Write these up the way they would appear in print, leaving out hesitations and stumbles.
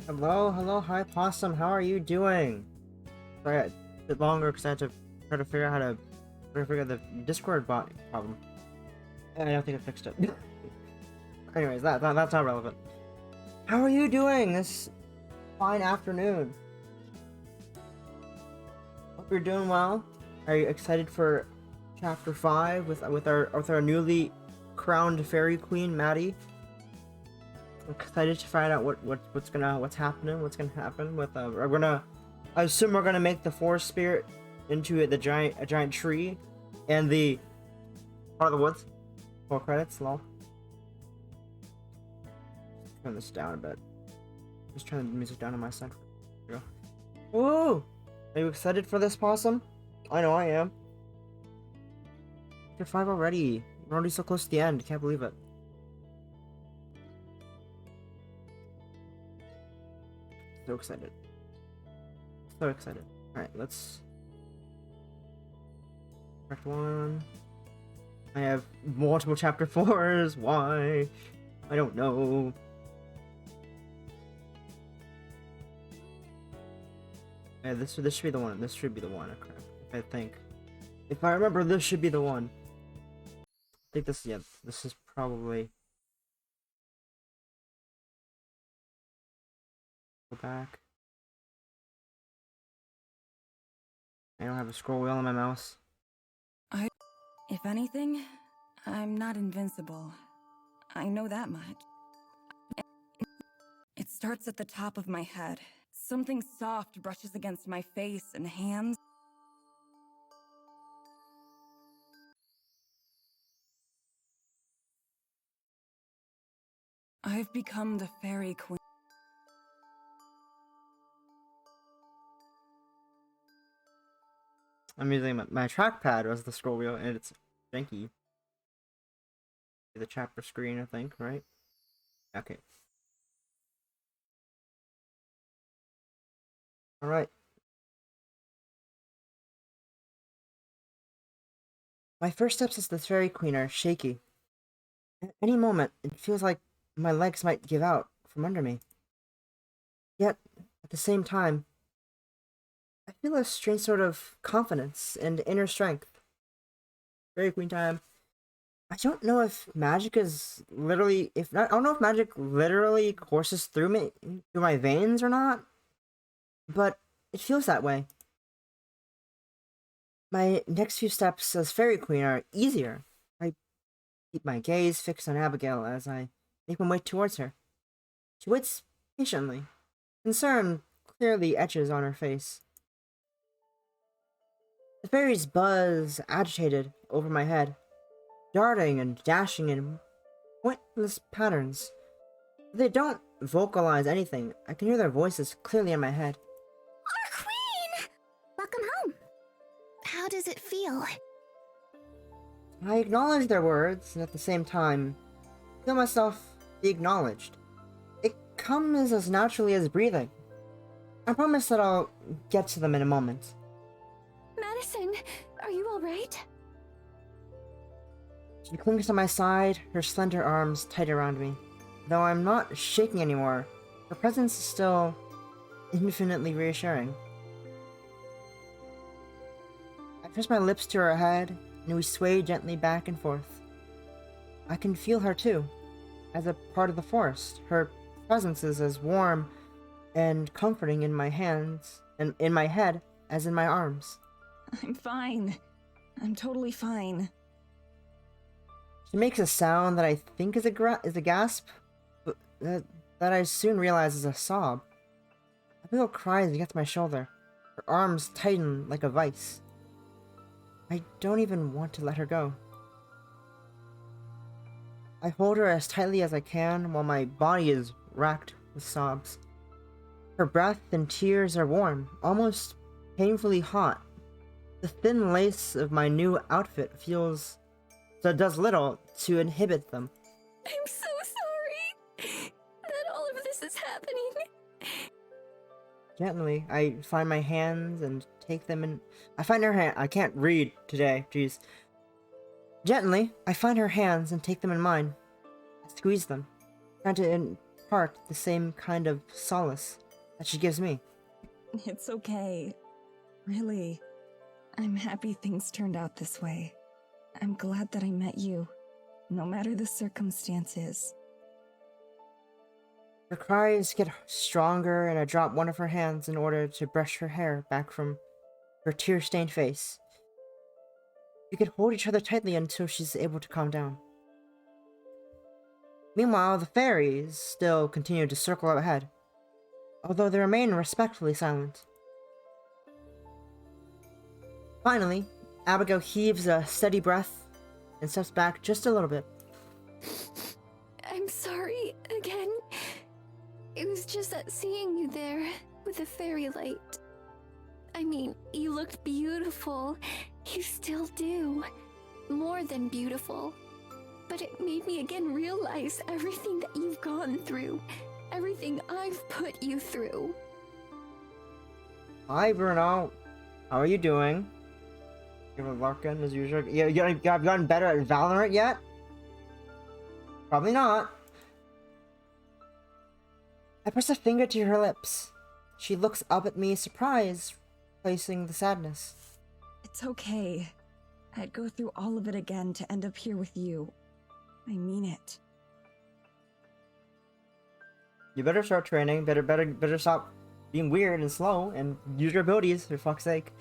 Hello, hello, hi Possum, how are you doing? Sorry, a bit longer because I had to try to figure out how to figure out the Discord bot problem. And I don't think I fixed it. Anyways, that's not relevant. How are you doing this fine afternoon? Hope you're doing well. Are you excited for chapter 5 with our newly crowned fairy queen, Maddie? I'm excited to find out what's gonna happen with I assume we're gonna make the forest spirit into a giant tree, and the part of the woods. Full credits, lol. Turn this down a bit. Just turn the music down on my side. There we go. Woo! Are you excited for this, Possum? I know I am. Chapter 5 already. We're already so close to the end. Can't believe it. So excited. So excited. Alright, let's... Chapter 1. I have multiple chapter 4s. Why? I don't know. Yeah, this should be the one. This should be the one. I think. If I remember, this should be the one. I think this, yeah, this is probably... Go back. I don't have a scroll wheel on my mouse. If anything, I'm not invincible. I know that much. It starts at the top of my head. Something soft brushes against my face and hands. I've become the fairy queen. I'm using my trackpad as the scroll wheel, and it's janky. The chapter screen, I think, right? Okay. Alright. My first steps as the fairy queen are shaky. At any moment, it feels like my legs might give out from under me. Yet, at the same time, I feel a strange sort of confidence and inner strength. Fairy queen time. I don't know if magic is literally, I don't know if magic literally courses through me, through my veins or not, but it feels that way. My next few steps as fairy queen are easier. I keep my gaze fixed on Abigail as I make my way towards her. She waits patiently. Concern clearly etches on her face. The fairies buzz agitated over my head, darting and dashing in pointless patterns. They don't vocalize anything. I can hear their voices clearly in my head. Our queen! Welcome home. How does it feel? I acknowledge their words, and at the same time, feel myself be acknowledged. It comes as naturally as breathing. I promise that I'll get to them in a moment. Madison, are you alright? She clings to my side, her slender arms tight around me. Though I'm not shaking anymore, her presence is still infinitely reassuring. I press my lips to her head, and we sway gently back and forth. I can feel her too, as a part of the forest. Her presence is as warm and comforting in my hands, and in my head, as in my arms. I'm fine. I'm totally fine. She makes a sound that I think is a gasp, but that I soon realize is a sob. Abigail cries against my shoulder. Her arms tighten like a vice. I don't even want to let her go. I hold her as tightly as I can while my body is racked with sobs. Her breath and tears are warm, almost painfully hot. The thin lace of my new outfit does little to inhibit them. I'm so sorry that all of this is happening. Gently, I find my hands and take them in. I find her hand. I can't read today, jeez. Gently, I find her hands and take them in mine. I squeeze them, trying to impart the same kind of solace. that she gives me. It's okay. Really. I'm happy things turned out this way. I'm glad that I met you, no matter the circumstances. Her cries get stronger, and I drop one of her hands in order to brush her hair back from her tear-stained face. We could hold each other tightly until she's able to calm down. Meanwhile, the fairies still continue to circle up ahead, although they remain respectfully silent. Finally, Abigail heaves a steady breath and steps back just a little bit. I'm sorry again. It was just that seeing you there with the fairy light. I mean, you looked beautiful. You still do. More than beautiful. But it made me again realize everything that you've gone through. Everything I've put you through. Hi, Bruno. How are you doing? You're Larkin as usual. You have gotten better at Valorant yet? Probably not. I press a finger to her lips. She looks up at me, surprised, placing the sadness. It's okay. I'd go through all of it again to end up here with you. I mean it. You better start training. Better stop being weird and slow and use your abilities, for fuck's sake.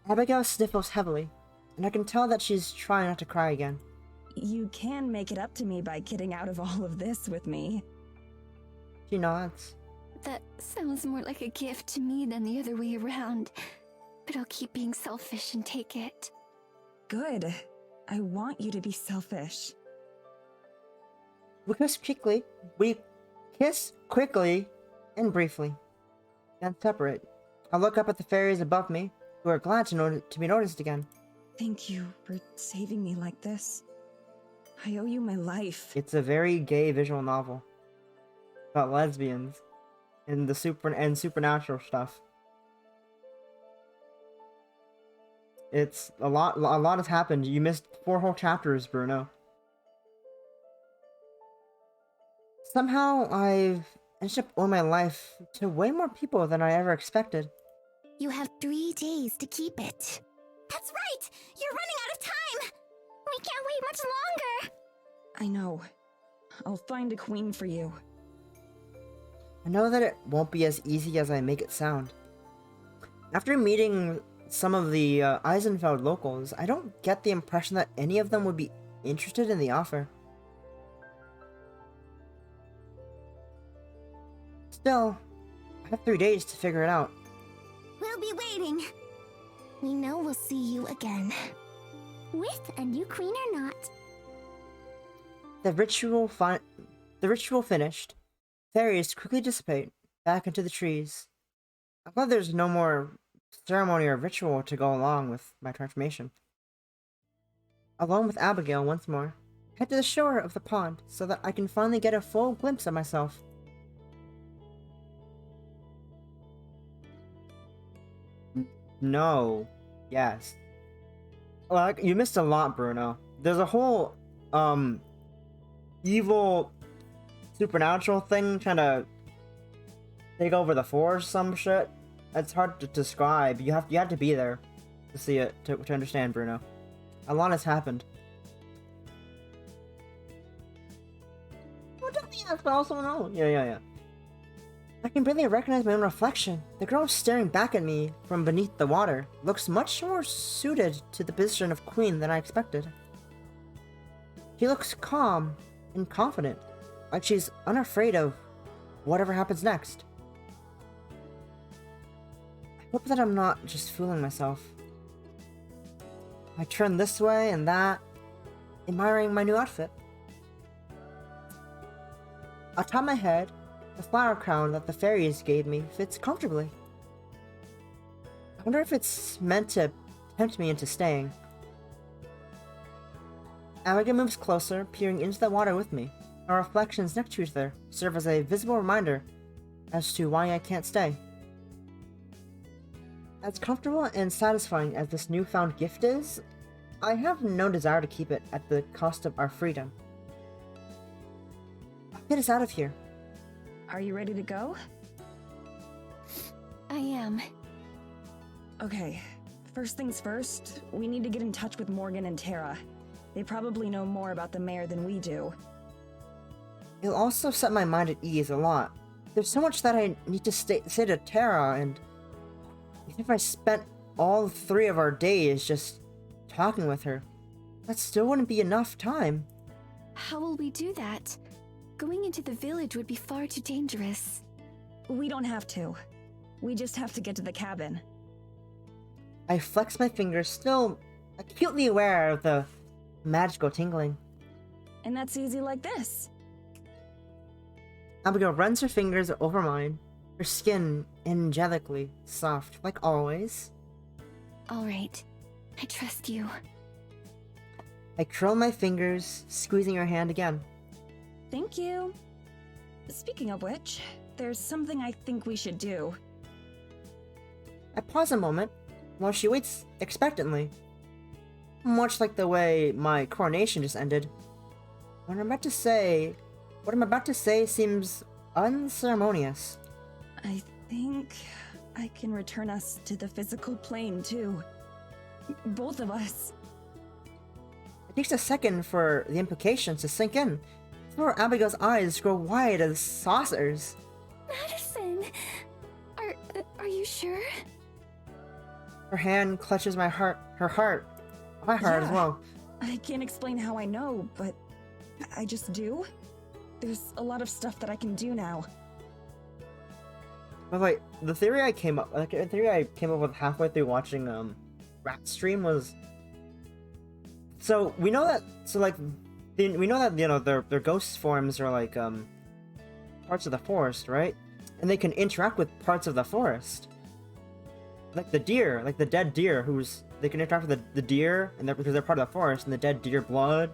Abigail sniffles heavily, and I can tell that she's trying not to cry again. You can make it up to me by getting out of all of this with me. She nods. That sounds more like a gift to me than the other way around. But I'll keep being selfish and take it. Good. I want you to be selfish. We kiss quickly and briefly, then separate. I look up at the fairies above me, who are glad to be noticed again. Thank you for saving me like this. I owe you my life. It's a very gay visual novel about lesbians and the supernatural stuff. It's a lot has happened. You missed 4 whole chapters, Bruno. Somehow I've ended up owing my life to way more people than I ever expected. You have 3 days to keep it. That's right! You're running out of time! We can't wait much longer! I know. I'll find a queen for you. I know that it won't be as easy as I make it sound. After meeting some of the Eisenfeld locals, I don't get the impression that any of them would be interested in the offer. Still, I have 3 days to figure it out. We'll be waiting. We know we'll see you again. With a new queen or not. The ritual finished, fairies quickly dissipate back into the trees. I'm glad there's no more ceremony or ritual to go along with my transformation. Alone with Abigail once more, head to the shore of the pond so that I can finally get a full glimpse of myself. No. Yes. Like, you missed a lot, Bruno. There's a whole, evil supernatural thing trying to take over the forest, some shit. It's hard to describe. You have to be there to see it, to understand, Bruno. A lot has happened. Well, don't be yes, but also no. Yeah. I can barely recognize my own reflection. The girl staring back at me from beneath the water looks much more suited to the position of queen than I expected. She looks calm and confident, like she's unafraid of whatever happens next. I hope that I'm not just fooling myself. I turn this way and that, admiring my new outfit. Atop my head, the flower crown that the fairies gave me fits comfortably. I wonder if it's meant to tempt me into staying. Abigail moves closer, peering into the water with me. Our reflections next to each other serve as a visible reminder as to why I can't stay. As comfortable and satisfying as this newfound gift is, I have no desire to keep it at the cost of our freedom. I'll get us out of here. Are you ready to go? I am. Okay, first things first, we need to get in touch with Morgan and Tara. They probably know more about the mayor than we do. It'll also set my mind at ease a lot. There's so much that I need to say to Tara, and even if I spent all 3 of our days just talking with her, that still wouldn't be enough time. How will we do that? Going into the village would be far too dangerous. We don't have to. We just have to get to the cabin. I flex my fingers, still acutely aware of the magical tingling. And that's easy like this. Abigail runs her fingers over mine, her skin angelically soft, like always. All right. I trust you. I curl my fingers, squeezing her hand again. Thank you. Speaking of which, there's something I think we should do. I pause a moment, while she waits expectantly. Much like the way my coronation just ended. What I'm about to say seems unceremonious. I think I can return us to the physical plane, too. Both of us. It takes a second for the implications to sink in, before Abigail's eyes grow wide as saucers. Madison! Are you sure? Her hand clutches my heart, my heart as well. I can't explain how I know, but I just do. There's a lot of stuff that I can do now. But like, the theory I came up with halfway through watching Rat stream was, so we know that you know their ghost forms are like parts of the forest, right? And they can interact with parts of the forest. Like the deer, like the dead deer, they can interact with the deer, and because they're part of the forest, and the dead deer blood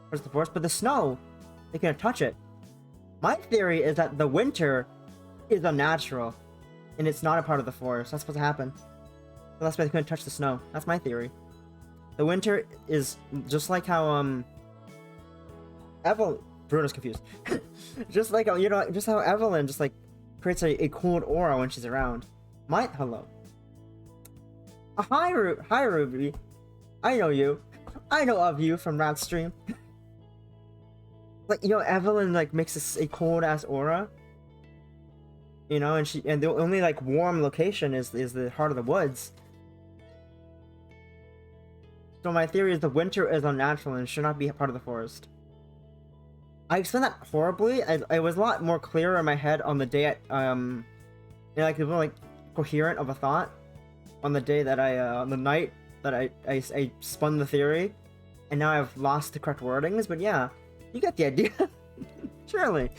parts of the forest. But the snow, they can't touch it. My theory is that the winter is unnatural, and it's not a part of the forest. That's supposed to happen. So that's why they couldn't touch the snow. That's my theory. The winter is just like how Bruno's confused. just like just how Evelyn just like creates a cold aura when she's around. Hello. Hi, Ruby. I know you. I know of you from Rat Stream. Like, Evelyn like makes a cold ass aura. And the only like warm location is the heart of the woods. So my theory is the winter is unnatural and should not be a part of the forest. I explained that horribly. I was a lot more clearer in my head on the day like it was like coherent of a thought on the day that on the night that I spun the theory, and now I've lost the correct wordings. But yeah, you get the idea. Surely.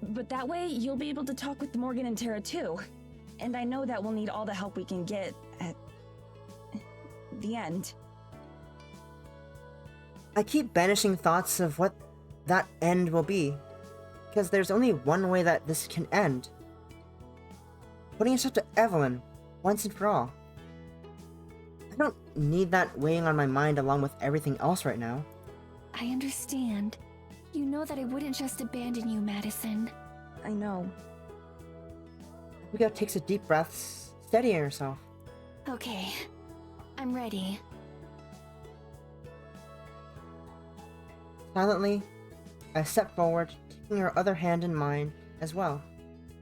But that way, you'll be able to talk with Morgan and Tara too. And I know that we'll need all the help we can get at the end. I keep banishing thoughts of what that end will be, because there's only one way that this can end. Putting yourself to Evelyn, once and for all. I don't need that weighing on my mind along with everything else right now. I understand. You know that I wouldn't just abandon you, Madison. I know. Abigail takes a deep breath, steadying herself. Okay. I'm ready. Silently, I step forward, taking her other hand in mine as well.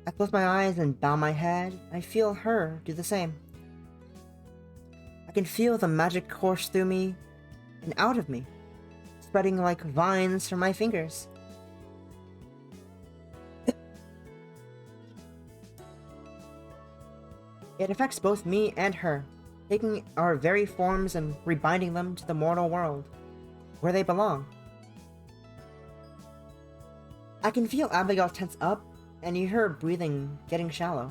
I close my eyes and bow my head. I feel her do the same. I can feel the magic course through me and out of me, spreading like vines from my fingers. It affects both me and her, taking our very forms and rebinding them to the mortal world, where they belong. I can feel Abigail tense up, and you hear her breathing getting shallow.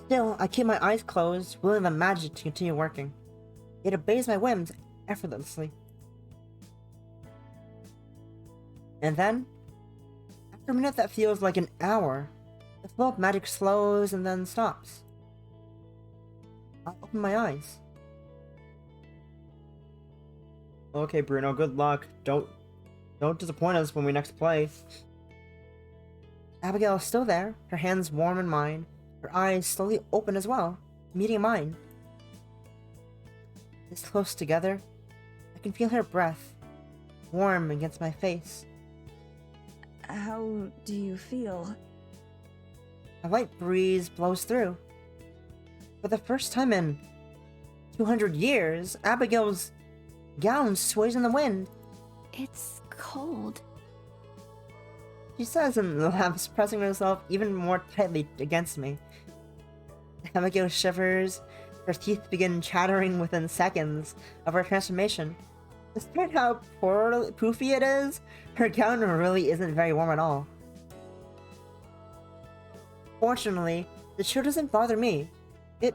Still, I keep my eyes closed, willing the magic to continue working. It obeys my whims effortlessly. And then, after a minute that feels like an hour, the flow of magic slows and then stops. I open my eyes. Okay, Bruno, good luck. Don't disappoint us when we next play. Abigail is still there, her hands warm in mine, her eyes slowly open as well, meeting mine. This close together, I can feel her breath, warm against my face. How do you feel? A light breeze blows through. For the first time in 200 years, Abigail's gown sways in the wind. It's cold. She says and laughs, pressing herself even more tightly against me. Abigail shivers, her teeth begin chattering within seconds of her transformation. Despite how poofy it is, her gown really isn't very warm at all. Fortunately, the chill doesn't bother me. It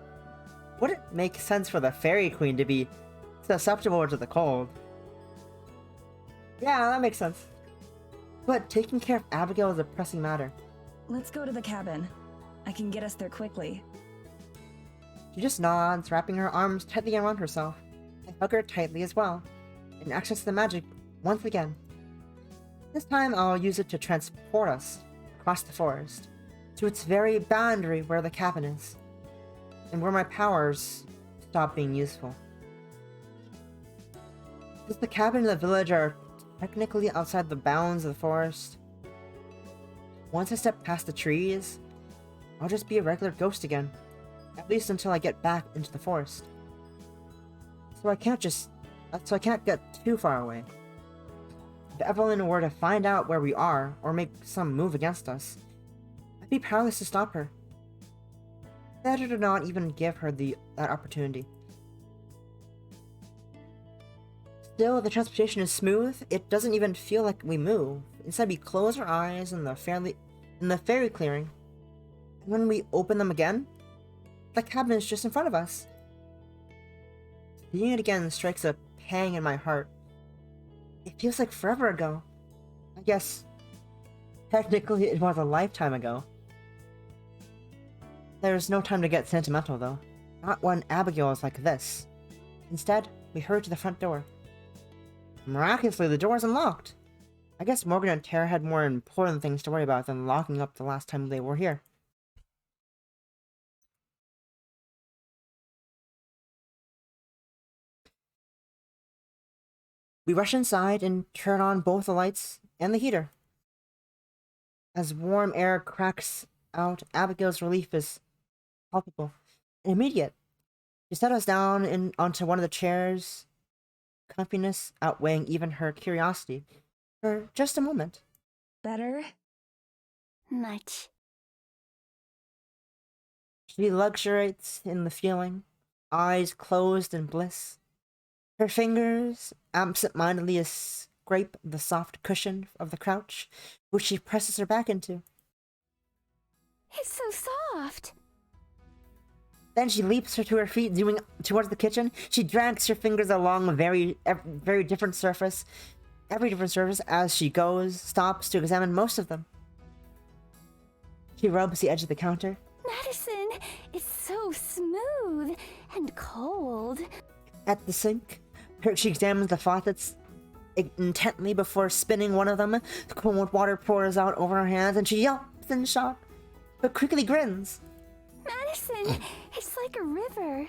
wouldn't make sense for the Fairy Queen to be susceptible to the cold. Yeah, that makes sense. But taking care of Abigail is a pressing matter. Let's go to the cabin. I can get us there quickly. She just nods, wrapping her arms tightly around herself. I hug her tightly as well, and access the magic once again. This time I'll use it to transport us across the forest, to its very boundary where the cabin is, and where my powers stop being useful. Since the cabin and the village are technically outside the bounds of the forest, once I step past the trees, I'll just be a regular ghost again, at least until I get back into the forest. So I can't get too far away. If Evelyn were to find out where we are, or make some move against us, I'd be powerless to stop her. Better to not even give her that opportunity. Still, the transportation is smooth. It doesn't even feel like we move. Instead, we close our eyes in the fairy clearing. And when we open them again, the cabin is just in front of us. Seeing it again strikes a pang in my heart. It feels like forever ago. I guess, technically it was a lifetime ago. There's no time to get sentimental, though. Not when Abigail is like this. Instead, we hurry to the front door. Miraculously, the door is unlocked. I guess Morgan and Tara had more important things to worry about than locking up the last time they were here. We rush inside and turn on both the lights and the heater. As warm air cracks out, Abigail's relief is palpable and immediate. She set us down onto one of the chairs, comfiness outweighing even her curiosity, for just a moment. Better? Much. She luxuriates in the feeling, eyes closed in bliss. Her fingers absent-mindedly scrape the soft cushion of the couch, which she presses her back into. It's so soft. Then she leaps her to her feet, zooming towards the kitchen. She drags her fingers along a very different surface, every different surface as she goes, stops to examine most of them. She rubs the edge of the counter. Madison, it's so smooth and cold. At the sink, she examines the faucets intently before spinning one of them. The cold water pours out over her hands, and she yelps in shock, but quickly grins. Madison, it's like a river.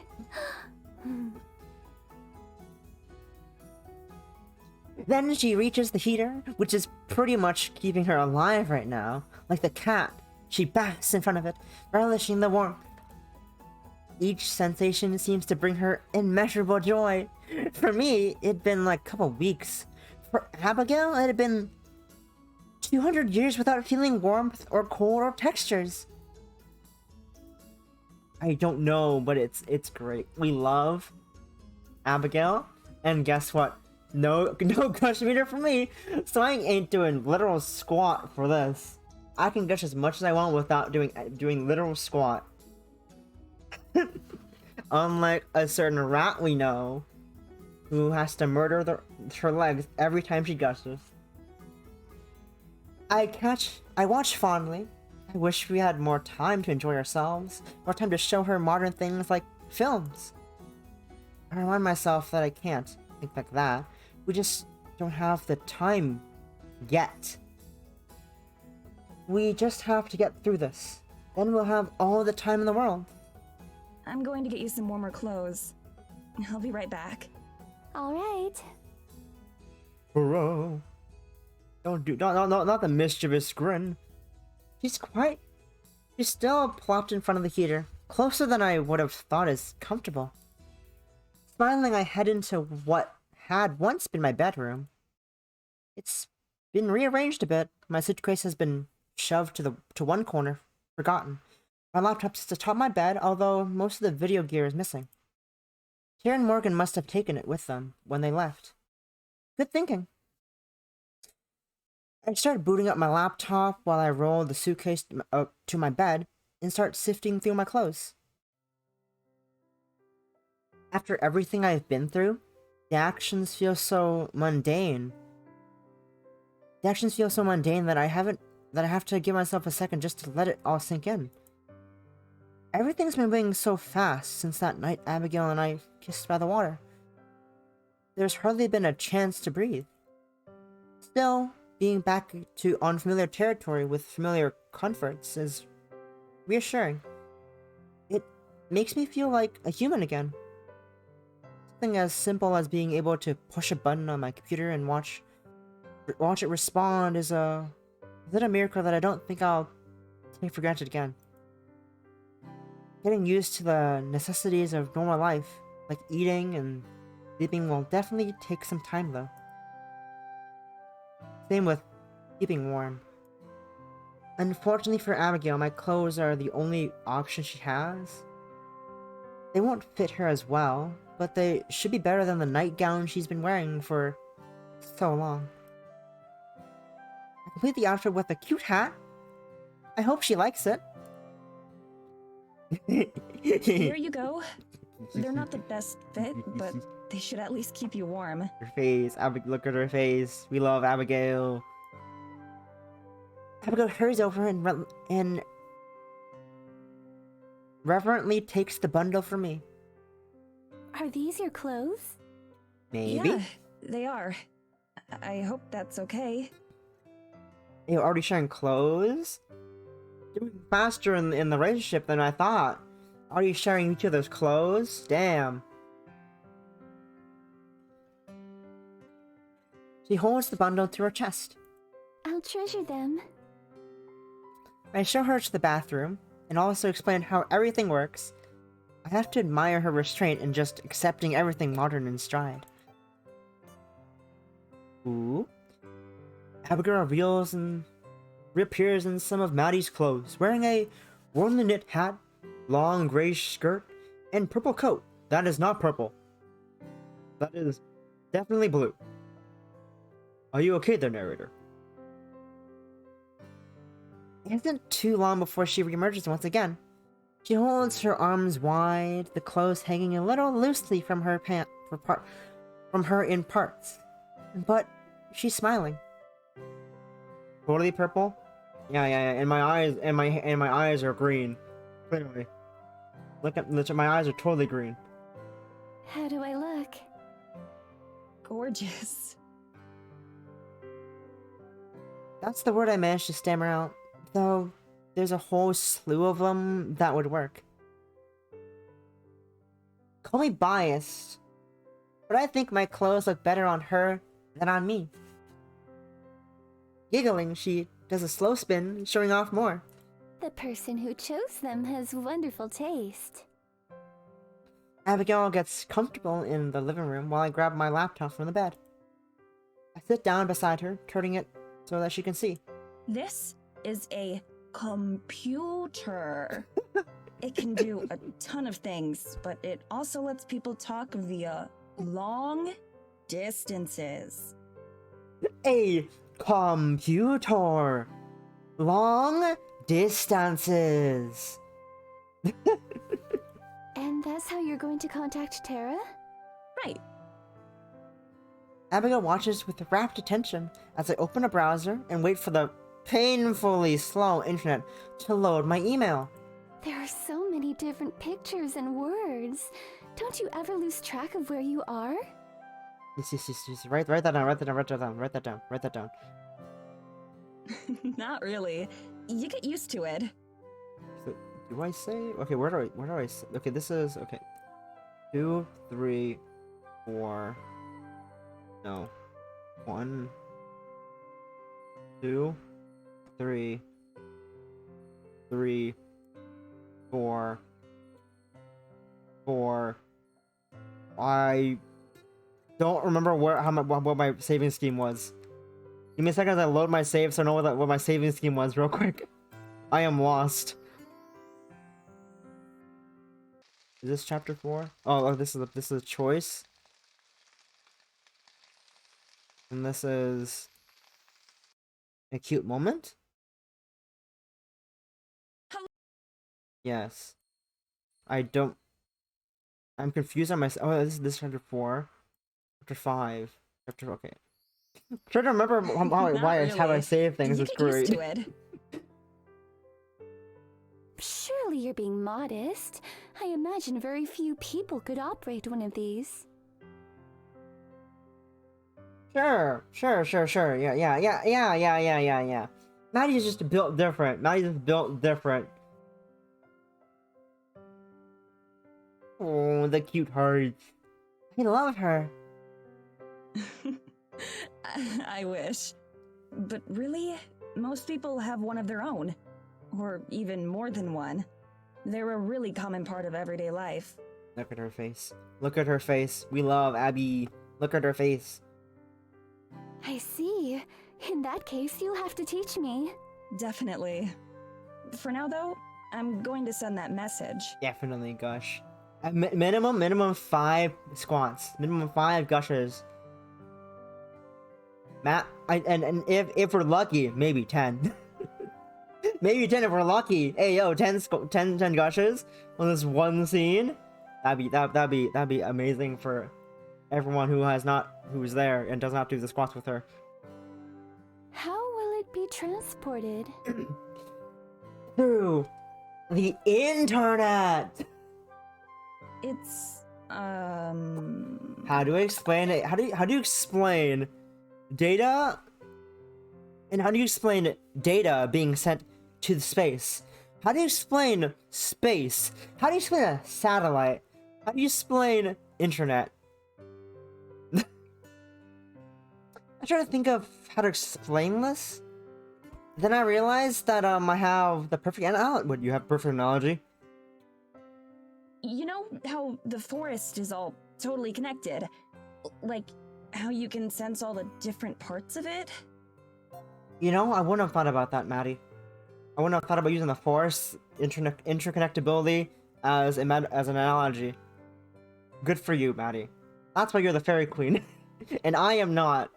Then she reaches the heater, which is pretty much keeping her alive right now. Like the cat, she basks in front of it, relishing the warmth. Each sensation seems to bring her immeasurable joy. For me, it'd been like a couple weeks. For Abigail, it had been 200 years without feeling warmth or cold or textures. I don't know, but it's great. We love Abigail, and guess what? No gush meter for me, so I ain't doing literal squat for this. I can gush as much as I want without doing literal squat. Unlike a certain rat we know, who has to murder her legs every time she gushes. I watch fondly. I wish we had more time to enjoy ourselves, more time to show her modern things like films. I remind myself that I can't think like that. We just don't have the time yet. We just have to get through this. Then we'll have all the time in the world. I'm going to get you some warmer clothes. I'll be right back. All right. Bro. Not the mischievous grin. She's still plopped in front of the heater, closer than I would have thought is comfortable. Smiling, I head into what had once been my bedroom. It's been rearranged a bit. My suitcase has been shoved to one corner, forgotten. My laptop sits atop my bed, although most of the video gear is missing. Tara and Morgan must have taken it with them when they left. Good thinking. I start booting up my laptop while I roll the suitcase up to my bed and start sifting through my clothes. After everything I've been through, the actions feel so mundane. That I have to give myself a second just to let it all sink in. Everything's been moving so fast since that night Abigail and I kissed by the water. There's hardly been a chance to breathe. Still, being back to unfamiliar territory with familiar comforts is reassuring. It makes me feel like a human again. Something as simple as being able to push a button on my computer and watch it respond is a miracle that I don't think I'll take for granted again. Getting used to the necessities of normal life, like eating and sleeping, will definitely take some time though. Same with keeping warm. Unfortunately for Abigail, my clothes are the only option she has. They won't fit her as well, but they should be better than the nightgown she's been wearing for so long. I complete the outfit with a cute hat. I hope she likes it. Here you go. They're not the best fit, but they should at least keep you warm. Her face, look at her face. We love Abigail. Abigail hurries over and reverently takes the bundle from me. Are these your clothes? Maybe. Yeah, they are. I hope that's okay. You're already sharing clothes? Doing faster in the relationship than I thought. Already sharing each other's clothes? Damn. She holds the bundle to her chest. I'll treasure them. I show her to the bathroom, and also explain how everything works. I have to admire her restraint in just accepting everything modern in stride. Ooh. Abigail reappears in some of Maddie's clothes, wearing a warmly knit hat, long grayish skirt, and purple coat. That is not purple. That is definitely blue. Are you okay there, narrator? It isn't too long before she reemerges once again. She holds her arms wide, the clothes hanging a little loosely from her in parts. But she's smiling. Totally purple? Yeah. And my eyes are green. Clearly. Look, my eyes are totally green. How do I look? Gorgeous. That's the word I managed to stammer out, though there's a whole slew of them that would work. Call me biased, but I think my clothes look better on her than on me. Giggling, she does a slow spin, showing off more. The person who chose them has wonderful taste. Abigail gets comfortable in the living room while I grab my laptop from the bed. I sit down beside her, turning it so that she can see. This is a computer. It can do a ton of things, but it also lets people talk via long distances. A computer. Long distances. And that's how you're going to contact Tara? Right. Abigail watches with rapt attention as I open a browser and wait for the painfully slow internet to load my email. There are so many different pictures and words. Don't you ever lose track of where you are? Yes. Write that down. Not really. You get used to it. So, do I save? Okay, where do I okay, this is okay. 2, 3, 4. No. 1, 2, 3, 3, 4, 4. I don't remember what my saving scheme was. Give me a second as I load my save so I know what my saving scheme was real quick. I am lost. Is this chapter 4? Oh, this is a choice. And this is a cute moment? Hello? Yes. I'm confused on myself. Oh, this is chapter 4. Chapter 5. Okay. I'm trying to remember how I save things. You It's get used great. to it. Surely you're being modest. I imagine very few people could operate one of these. Sure. Yeah. Maddie's just built different. Oh, the cute hearts. I love her. I wish. But really, most people have one of their own. Or even more than one. They're a really common part of everyday life. Look at her face. Look at her face. We love Abby. Look at her face. I see. In that case, you'll have to teach me. Definitely. For now, though, I'm going to send that message. Definitely, Gush. At minimum 5 squats. Minimum 5 gushers. And if we're lucky, maybe 10. Maybe 10 if we're lucky. Hey yo, 10 gushes on this one scene. That'd be amazing for everyone who's there and doesn't have to do the squats with her. How will it be transported? Through the internet. It's, How do I explain it? How do you explain data? And how do you explain data being sent to the space? How do you explain space? How do you explain a satellite? How do you explain internet? I try to think of how to explain this. Then I realized that I have the perfect analogy. What, you have perfect analogy? You know how the forest is all totally connected? Like, how you can sense all the different parts of it? You know, I wouldn't have thought about that, Maddie. I wouldn't have thought about using the force interconnectability as an analogy. Good for you, Maddie. That's why you're the fairy queen, and I am not.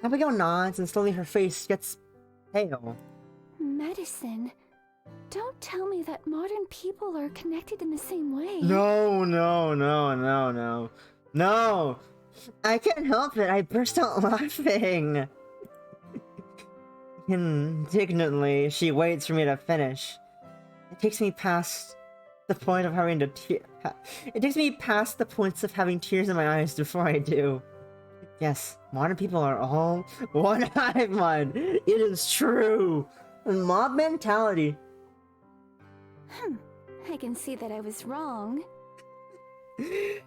Abigail nods, and slowly her face gets pale. Medicine. Don't tell me that modern people are connected in the same way. No. No! I can't help it, I burst out laughing. Indignantly, she waits for me to finish. It takes me past the point of having to It takes me past the points of having tears in my eyes before I do. Yes, modern people are all one hive mind. It is true. Mob mentality. I can see that I was wrong.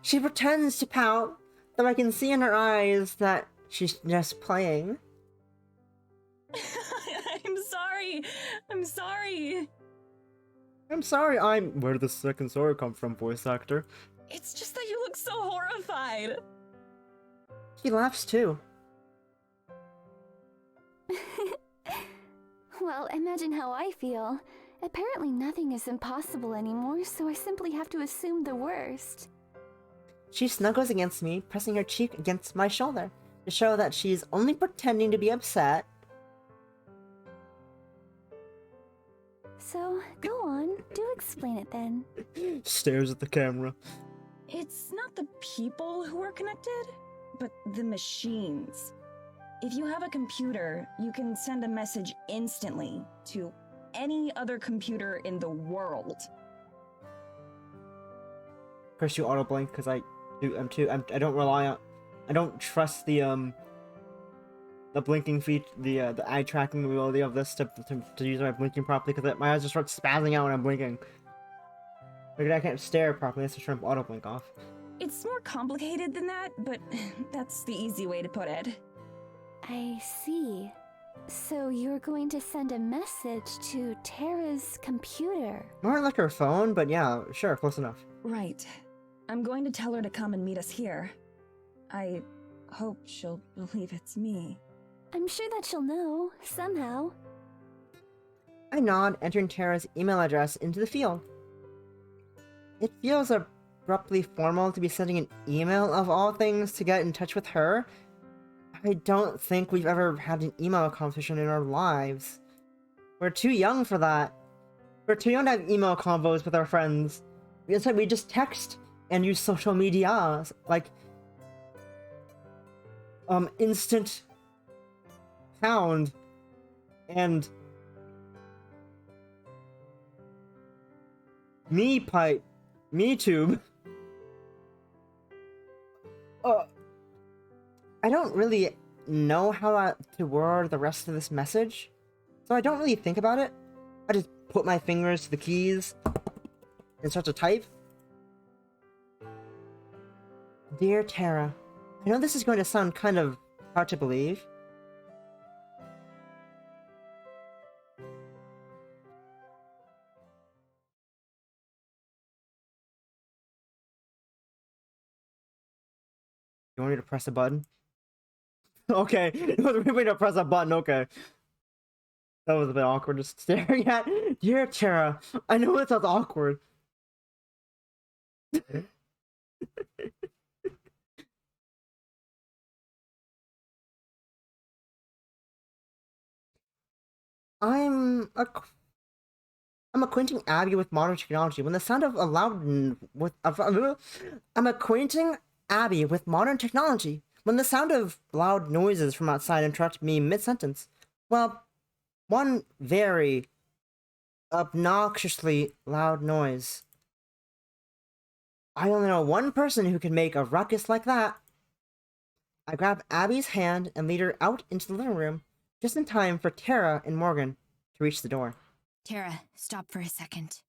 She pretends to pout, though I can see in her eyes that she's just playing. I'm sorry. Where did the second sorry come from, voice actor? It's just that you look so horrified. She laughs too. Well, imagine how I feel. Apparently nothing is impossible anymore, so I simply have to assume the worst. She snuggles against me, pressing her cheek against my shoulder, to show that she's only pretending to be upset. So, go on, do explain it then. Stares at the camera. It's not the people who are connected, but the machines. If you have a computer, you can send a message instantly to any other computer in the world. Of course, you auto blink because I don't trust the the blinking the eye tracking ability of this to use my blinking properly, because my eyes just start spazzing out when I'm blinking. Like, I can't stare properly, I have to turn auto blink off. It's more complicated than that, but that's the easy way to put it. I see. So you're going to send a message to Tara's computer? More like her phone, but yeah, sure, close enough. Right. I'm going to tell her to come and meet us here. I hope she'll believe it's me. I'm sure that she'll know, somehow. I nod, entering Tara's email address into the field. It feels abruptly formal to be sending an email of all things to get in touch with her. I don't think we've ever had an email conversation in our lives. We're too young for that. We're too young to have email convos with our friends. Instead, we just text and use social media, like instant pound and me pipe, me tube. I don't really know how to word the rest of this message, so I don't really think about it. I just put my fingers to the keys and start to type. Dear Tara, I know this is going to sound kind of hard to believe. You want me to press a button? Okay, it was me to press a button, okay. That was a bit awkward, just staring at. Dear Tara, I know it sounds awkward. I'm acquainting Abby with modern technology. When the sound of a loud I'm acquainting Abby with modern technology. When the sound of loud noises from outside interrupt me mid-sentence. Well, one very obnoxiously loud noise. I only know one person who can make a ruckus like that. I grab Abby's hand and lead her out into the living room, just in time for Tara and Morgan to reach the door. Tara, stop for a second.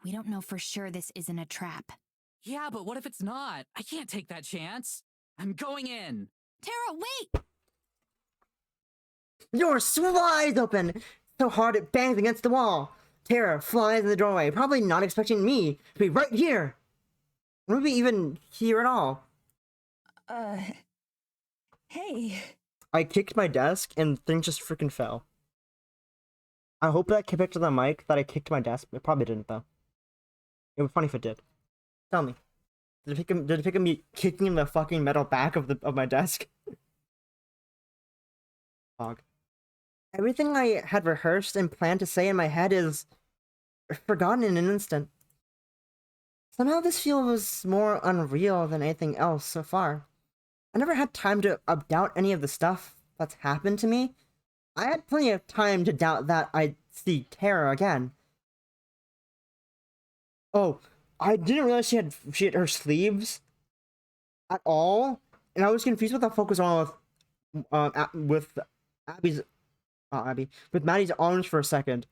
We don't know for sure this isn't a trap. Yeah, but what if it's not? I can't take that chance. I'm going in. Tara, wait! The door slides open so hard it bangs against the wall. Tara flies in the doorway, probably not expecting me to be right here. Maybe even here at all. Hey. I kicked my desk and things just freaking fell. I hope that I picked up the mic that I kicked my desk. It probably didn't though. It would be funny if it did. Tell me. Did it pick up me kicking the fucking metal back of my desk? Fog. Everything I had rehearsed and planned to say in my head is forgotten in an instant. Somehow this feels more unreal than anything else so far. I never had time to doubt any of the stuff that's happened to me. I had plenty of time to doubt that I'd see Tara again. Oh, I didn't realize she had her sleeves at all, and I was confused what the fuck was wrong with with Maddie's arms for a second.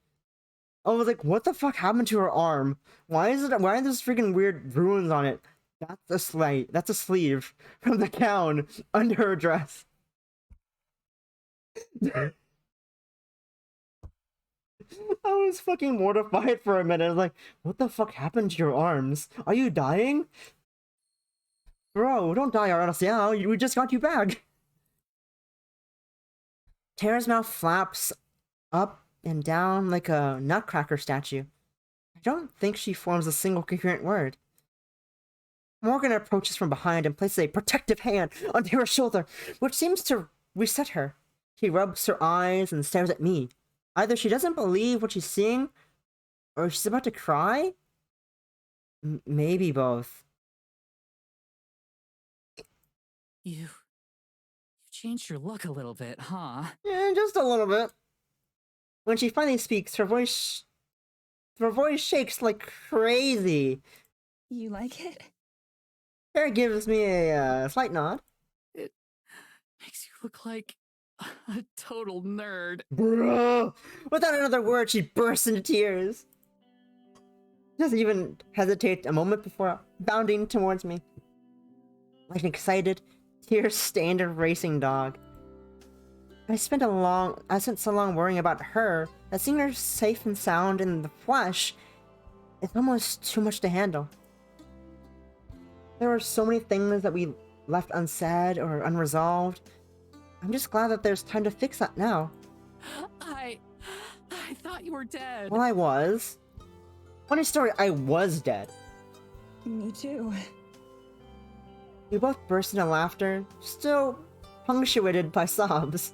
I was like, what the fuck happened to her arm? Why are there freaking weird ruins on it? That's a sleeve from the gown under her dress. I was fucking mortified for a minute. I was like, what the fuck happened to your arms? Are you dying? Bro, don't die or else, yeah, we just got you back. Tara's mouth flaps up and down like a nutcracker statue. I don't think she forms a single coherent word. Morgan approaches from behind and places a protective hand on Tara's shoulder, which seems to reset her. She rubs her eyes and stares at me. Either she doesn't believe what she's seeing, or she's about to cry? Maybe both. You changed your look a little bit, huh? Yeah, just a little bit. When she finally speaks, her voice shakes like crazy. You like it? Tara gives me a slight nod. It makes you look like A total nerd. Bro! Without another word, she bursts into tears. She doesn't even hesitate a moment before bounding towards me. Like an excited, tear-stained racing dog. I spent so long worrying about her that seeing her safe and sound in the flesh is almost too much to handle. There were so many things that we left unsaid or unresolved. I'm just glad that there's time to fix that now. I thought you were dead. Well, I was. Funny story, I was dead. Me too. We both burst into laughter, still punctuated by sobs.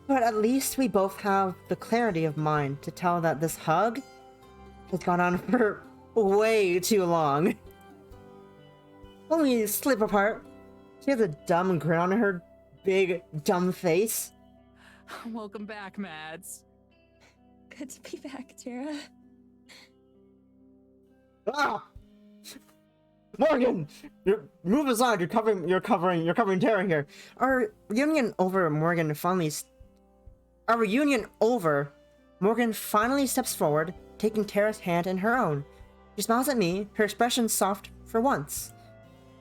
But at least we both have the clarity of mind to tell that this hug has gone on for way too long. When we slip apart, she has a dumb grin on her big, dumb face. Welcome back, Mads. Good to be back, Tara. Ah! Morgan! Move aside, you're covering Tara here. Our reunion over, Morgan finally steps forward, taking Tara's hand in her own. She smiles at me, her expression soft for once.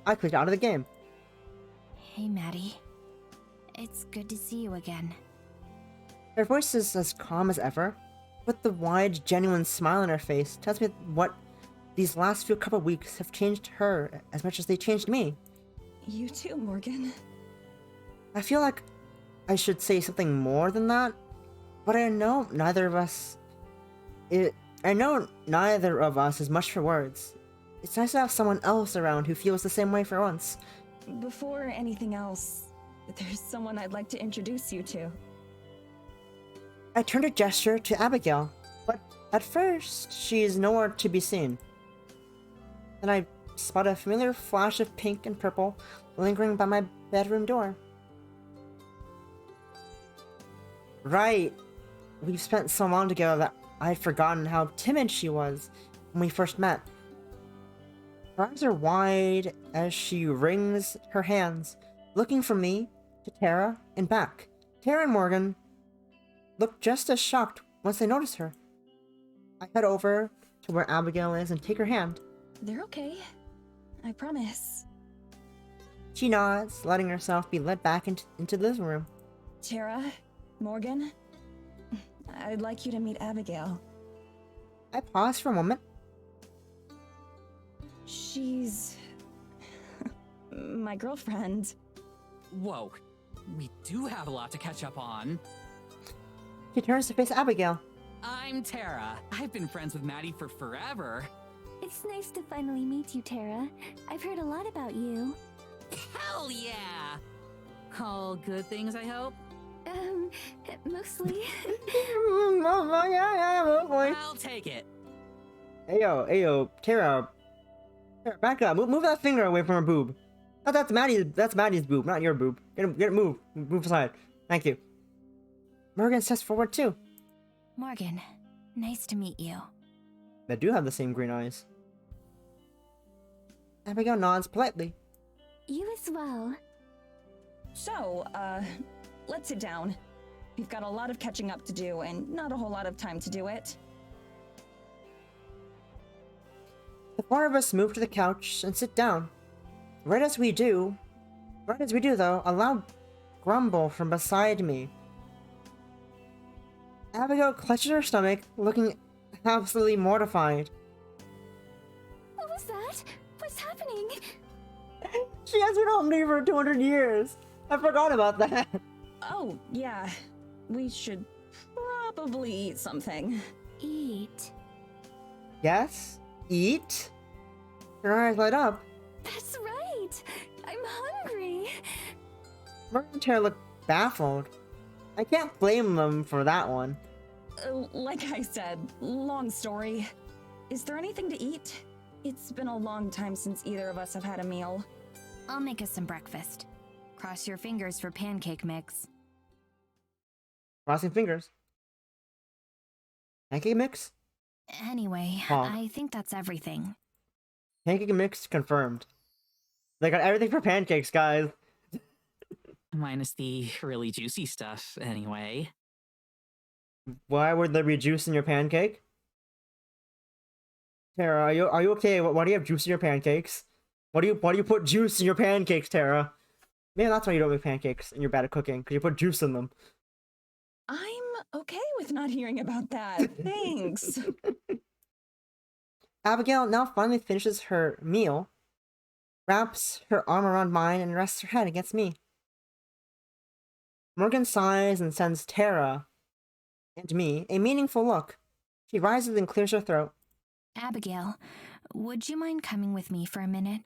I clicked out of the game. Hey, Maddie. It's good to see you again. Her voice is as calm as ever, but the wide, genuine smile on her face tells me what these last few couple weeks have changed her as much as they changed me. You too, Morgan. I feel like I should say something more than that, but I know neither of us is much for words. It's nice to have someone else around who feels the same way for once. Before anything else, there's someone I'd like to introduce you to. I turned a gesture to Abigail, but at first she is nowhere to be seen. Then I spot a familiar flash of pink and purple lingering by my bedroom door. Right. We've spent so long together that I'd forgotten how timid she was when we first met. Her eyes are wide as she wrings her hands, looking from me to Tara and back. Tara and Morgan look just as shocked once they notice her. I head over to where Abigail is and take her hand. They're okay. I promise. She nods, letting herself be led back into the living room. Tara, Morgan, I'd like you to meet Abigail. I pause for a moment. She's my girlfriend. Whoa, we do have a lot to catch up on. She turns to face Abigail. I'm Tara. I've been friends with Maddie for forever. It's nice to finally meet you, Tara. I've heard a lot about you. Hell yeah! All good things, I hope? Mostly. Yeah, I'll take it. Ayo, Tara, back up. Move that finger away from her boob. Oh, that's Maddie's boob, not your boob. Get it, move aside. Thank you. Morgan steps forward too. Morgan, nice to meet you. They do have the same green eyes. Abigail nods politely. You as well. So, let's sit down. We've got a lot of catching up to do and not a whole lot of time to do it. The four of us move to the couch and sit down. Right as we do though, a loud grumble from beside me. Abigail clutches her stomach, looking absolutely mortified. What was that? What's happening? She has been hungry for 200 years. I forgot about that. Oh, yeah. We should probably eat something. Eat. Yes? Eat? Her eyes light up. That's right. I'm hungry. Morgan and Tara look baffled. I can't blame them for that one. Like I said, long story. Is there anything to eat? It's been a long time since either of us have had a meal. I'll make us some breakfast. Cross your fingers for pancake mix. Crossing fingers. Pancake mix? Anyway, Huh. I think that's everything. Pancake mix confirmed. They got everything for pancakes, guys. Minus the really juicy stuff, anyway. Why would there be juice in your pancake? Tara, are you okay? Why do you have juice in your pancakes? Why do you put juice in your pancakes, Tara? Maybe that's why you don't make pancakes and you're bad at cooking, because you put juice in them. I'm okay with not hearing about that. Thanks. Abigail now finally finishes her meal, wraps her arm around mine, and rests her head against me. Morgan sighs and sends Tara and me a meaningful look. She rises and clears her throat. Abigail, would you mind coming with me for a minute?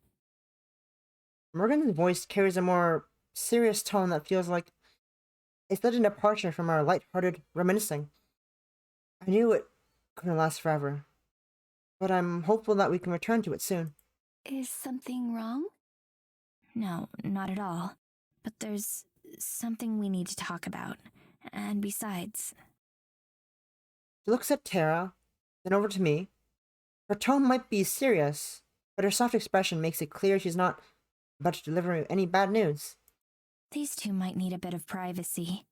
Morgan's voice carries a more serious tone that feels like a sudden departure from our light-hearted reminiscing. I knew it couldn't last forever, but I'm hopeful that we can return to it soon. Is something wrong? No, not at all. But there's something we need to talk about. And besides... She looks at Tara, then over to me. Her tone might be serious, but her soft expression makes it clear she's not about to deliver any bad news. These two might need a bit of privacy.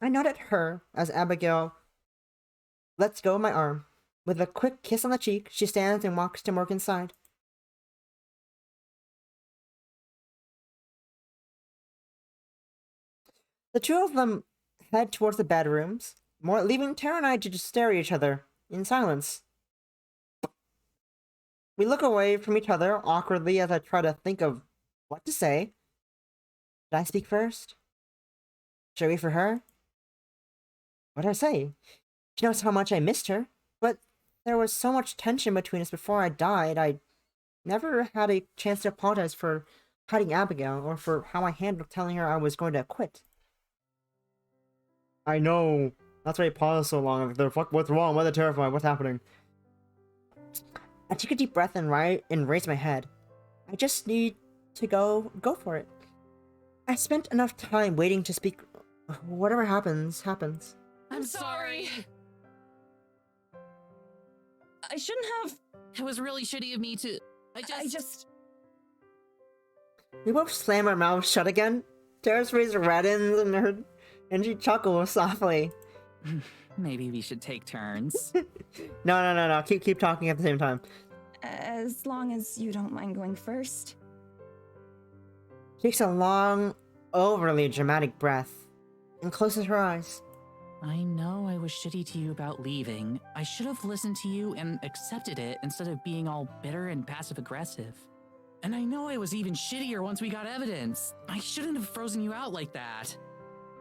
I nod at her as Abigail lets go of my arm. With a quick kiss on the cheek, she stands and walks to Morgan's side. The two of them head towards the bedrooms, leaving Tara and I to just stare at each other in silence. We look away from each other awkwardly as I try to think of what to say. Did I speak first? Should I wait for her? What did I say? She knows how much I missed her, but there was so much tension between us before I died, I never had a chance to apologize for hiding Abigail or for how I handled telling her I was going to quit. I know. That's why I paused so long. What's wrong? What's terrifying? What's happening? I take a deep breath and raise my head. I just need to go for it. I spent enough time waiting to speak. Whatever happens, happens. I'm sorry. I shouldn't have. It was really shitty of me to... I just. We both slam our mouths shut again. Tara's face reddens and she chuckles softly. Maybe we should take turns. No. Keep talking at the same time. As long as you don't mind going first. She takes a long, overly dramatic breath and closes her eyes. I know I was shitty to you about leaving. I should have listened to you and accepted it instead of being all bitter and passive-aggressive. And I know I was even shittier once we got evidence. I shouldn't have frozen you out like that.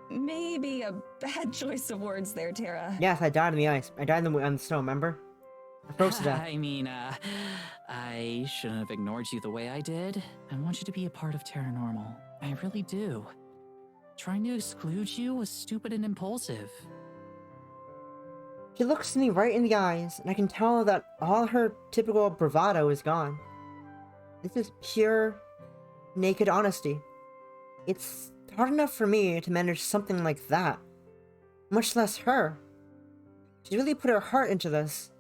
Maybe a bad choice of words there, Tara. Yes, I died in the ice. I died on the snow, remember? I froze to death. I mean, I shouldn't have ignored you the way I did. I want you to be a part of Terranormal. I really do. Trying to exclude you was stupid and impulsive. She looks me right in the eyes, and I can tell that all her typical bravado is gone. This is pure, naked honesty. It's hard enough for me to manage something like that, much less her. She really put her heart into this.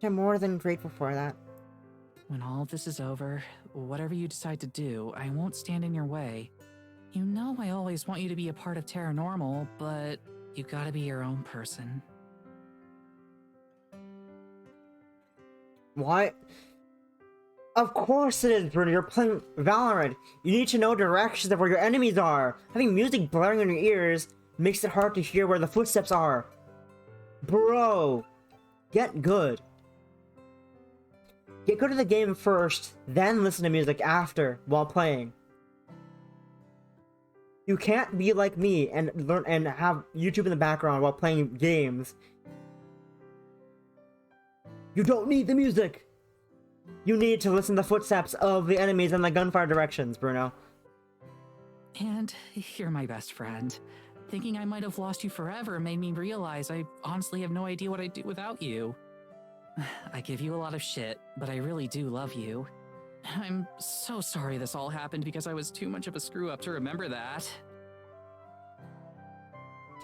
I'm more than grateful for that. When all of this is over, whatever you decide to do, I won't stand in your way. You know I always want you to be a part of Terranormal, but you gotta be your own person. What? Of course it is, Bruno. You're playing Valorant. You need to know directions of where your enemies are. Having music blaring in your ears makes it hard to hear where the footsteps are. Bro, get good. Get good at the game first, then listen to music after, while playing. You can't be like me and learn and have YouTube in the background while playing games. You don't need the music! You need to listen to the footsteps of the enemies and the gunfire directions, Bruno. And you're my best friend. Thinking I might have lost you forever made me realize I honestly have no idea what I'd do without you. I give you a lot of shit, but I really do love you. I'm so sorry this all happened because I was too much of a screw-up to remember that.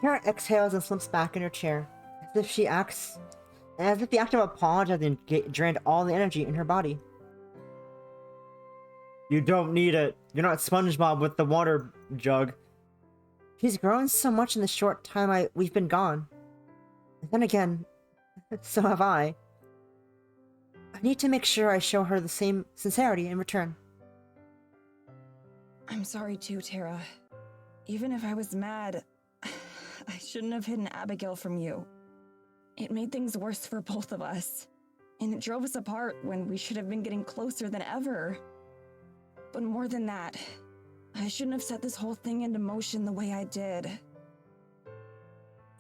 Tara exhales and slips back in her chair, as if the act of apologizing drained all the energy in her body. You don't need it. You're not SpongeBob with the water Jug. She's grown so much in the short time we've been gone. And then again, so have I. I need to make sure I show her the same sincerity in return. I'm sorry too, Tara. Even if I was mad, I shouldn't have hidden Abigail from you. It made things worse for both of us. And it drove us apart when we should have been getting closer than ever. But more than that, I shouldn't have set this whole thing into motion the way I did.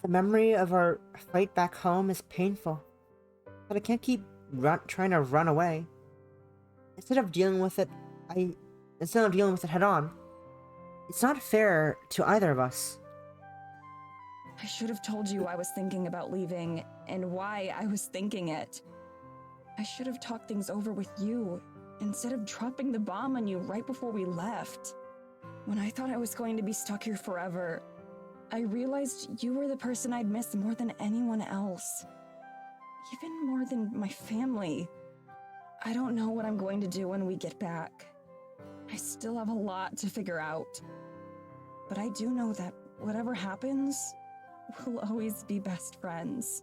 The memory of our fight back home is painful, but I can't keep trying to run away. Instead of dealing with it head on, it's not fair to either of us. I should have told you I was thinking about leaving and why I was thinking it. I should have talked things over with you instead of dropping the bomb on you right before we left. When I thought I was going to be stuck here forever, I realized you were the person I'd miss more than anyone else. Even more than my family. I don't know what I'm going to do when we get back. I still have a lot to figure out. But I do know that whatever happens, we'll always be best friends.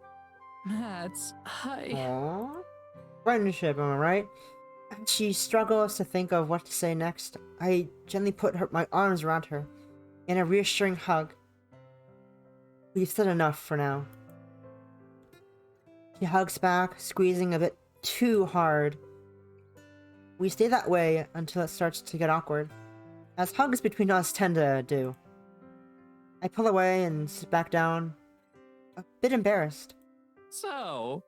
Mads, hi. Aww. Friendship, am I right? As she struggles to think of what to say next, I gently put my arms around her in a reassuring hug. We've said enough for now. She hugs back, squeezing a bit too hard. We stay that way until it starts to get awkward, as hugs between us tend to do. I pull away and sit back down, a bit embarrassed. So,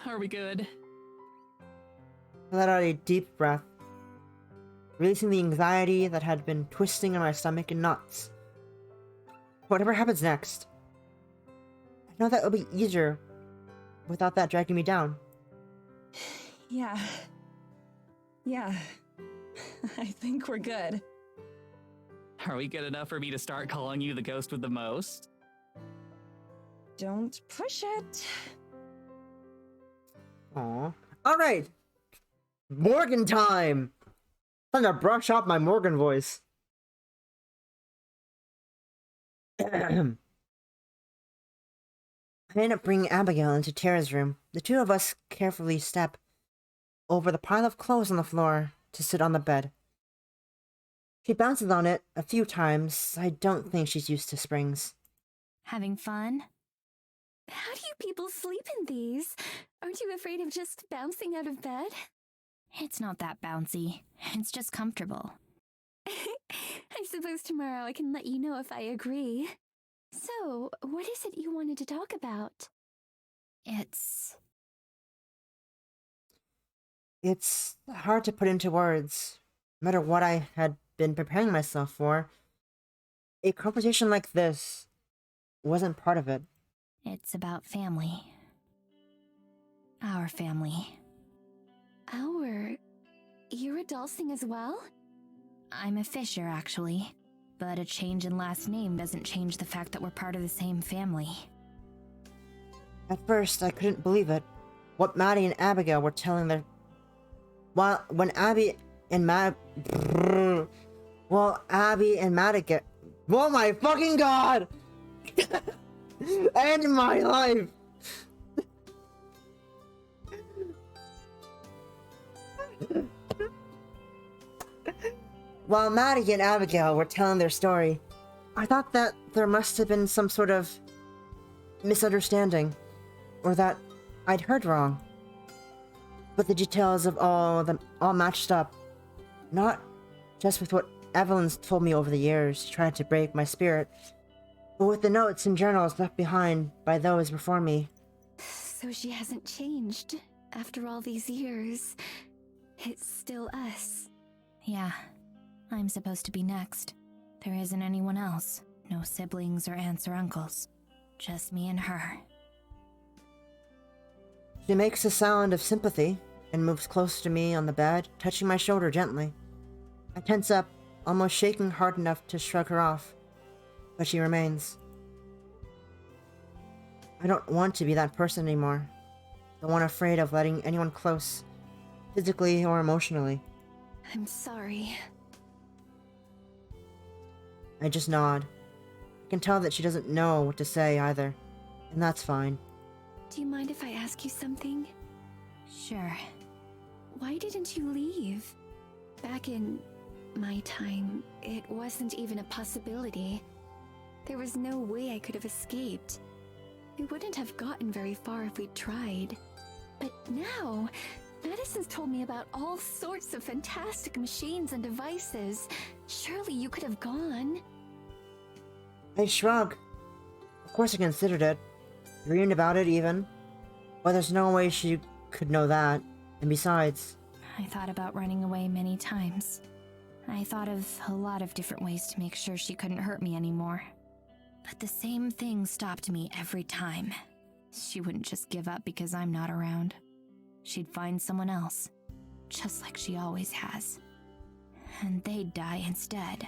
are we good? I let out a deep breath, releasing the anxiety that had been twisting in my stomach in knots. Whatever happens next, I know that it'll be easier without that dragging me down. Yeah. I think we're good. Are we good enough for me to start calling you the ghost with the most? Don't push it. Aw. Alright! Morgan time! Time to brush off my Morgan voice. I end up bringing Abigail into Tara's room. The two of us carefully step over the pile of clothes on the floor to sit on the bed. She bounces on it a few times. I don't think she's used to springs. Having fun? How do you people sleep in these? Aren't you afraid of just bouncing out of bed? It's not that bouncy. It's just comfortable. I suppose tomorrow I can let you know if I agree. So, what is it you wanted to talk about? It's hard to put into words. No matter what I had been preparing myself for, a conversation like this wasn't part of it. It's about family. Our family. You're a Dulcing as well? I'm a Fisher, actually. But a change in last name doesn't change the fact that we're part of the same family. At first, I couldn't believe it. What Maddie and Abigail were telling their... When Abby and Maddie get... Oh my fucking god! End my life! While Maddie and Abigail were telling their story, I thought that there must have been some sort of misunderstanding, or that I'd heard wrong. But the details of all matched up, not just with what Evelyn's told me over the years to try to break my spirit, but with the notes and journals left behind by those before me. So she hasn't changed after all these years. It's still us. Yeah, I'm supposed to be next. There isn't anyone else. No siblings or aunts or uncles. Just me and her. She makes a sound of sympathy and moves close to me on the bed, touching my shoulder gently. I tense up, almost shaking hard enough to shrug her off, but she remains. I don't want to be that person anymore. The one afraid of letting anyone close, physically or emotionally. I'm sorry. I just nod. I can tell that she doesn't know what to say either, and that's fine. Do you mind if I ask you something? Sure. Why didn't you leave? Back in my time, it wasn't even a possibility. There was no way I could have escaped. We wouldn't have gotten very far if we'd tried. But now, Madison's told me about all sorts of fantastic machines and devices. Surely you could have gone. I shrug. Of course I considered it. Dreamed about it even. But there's no way she could know that. And besides... I thought about running away many times. I thought of a lot of different ways to make sure she couldn't hurt me anymore. But the same thing stopped me every time. She wouldn't just give up because I'm not around. She'd find someone else, just like she always has. And they'd die instead.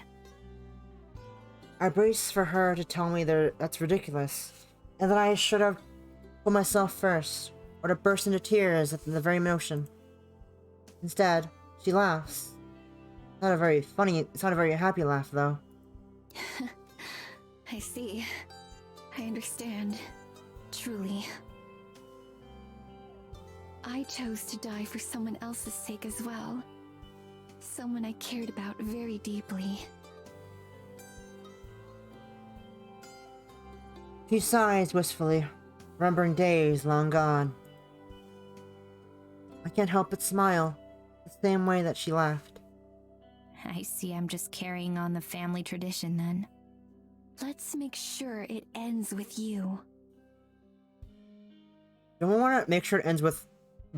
I brace for her to tell me that's ridiculous, and that I should have put myself first, or to burst into tears at the very notion. Instead, she laughs. Not a very funny, it's not a very happy laugh, though. I see. I understand. Truly. I chose to die for someone else's sake as well. Someone I cared about very deeply. She sighs wistfully, remembering days long gone. I can't help but smile, the same way that she laughed. I see I'm just carrying on the family tradition then. Let's make sure it ends with you. Don't we want to make sure it ends with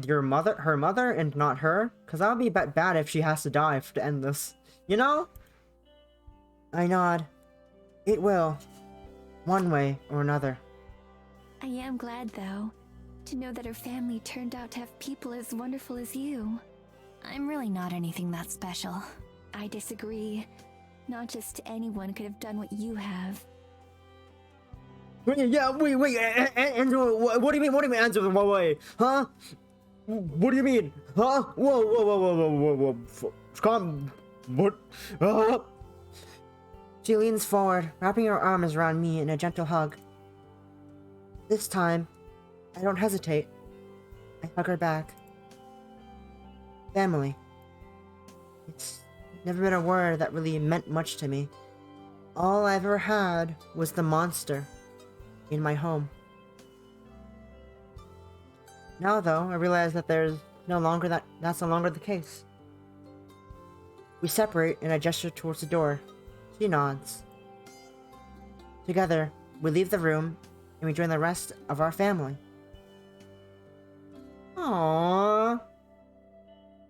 her mother, and not her? Because that would be bad if she has to die to end this. You know? I nod. It will. One way or another. I am glad, though, to know that her family turned out to have people as wonderful as you. I'm really not anything that special. I disagree. Not just anyone could have done what you have. Yeah, wait, Andrew, what do you mean, Andrew, wait, huh? What do you mean, huh? Whoa, come, what, She leans forward, wrapping her arms around me in a gentle hug. This time, I don't hesitate. I hug her back. Family. It's never been a word that really meant much to me. All I ever had was the monster in my home. Now, though, I realize that that's no longer the case. We separate and I gesture towards the door. She nods. Together, we leave the room and we join the rest of our family. Aww.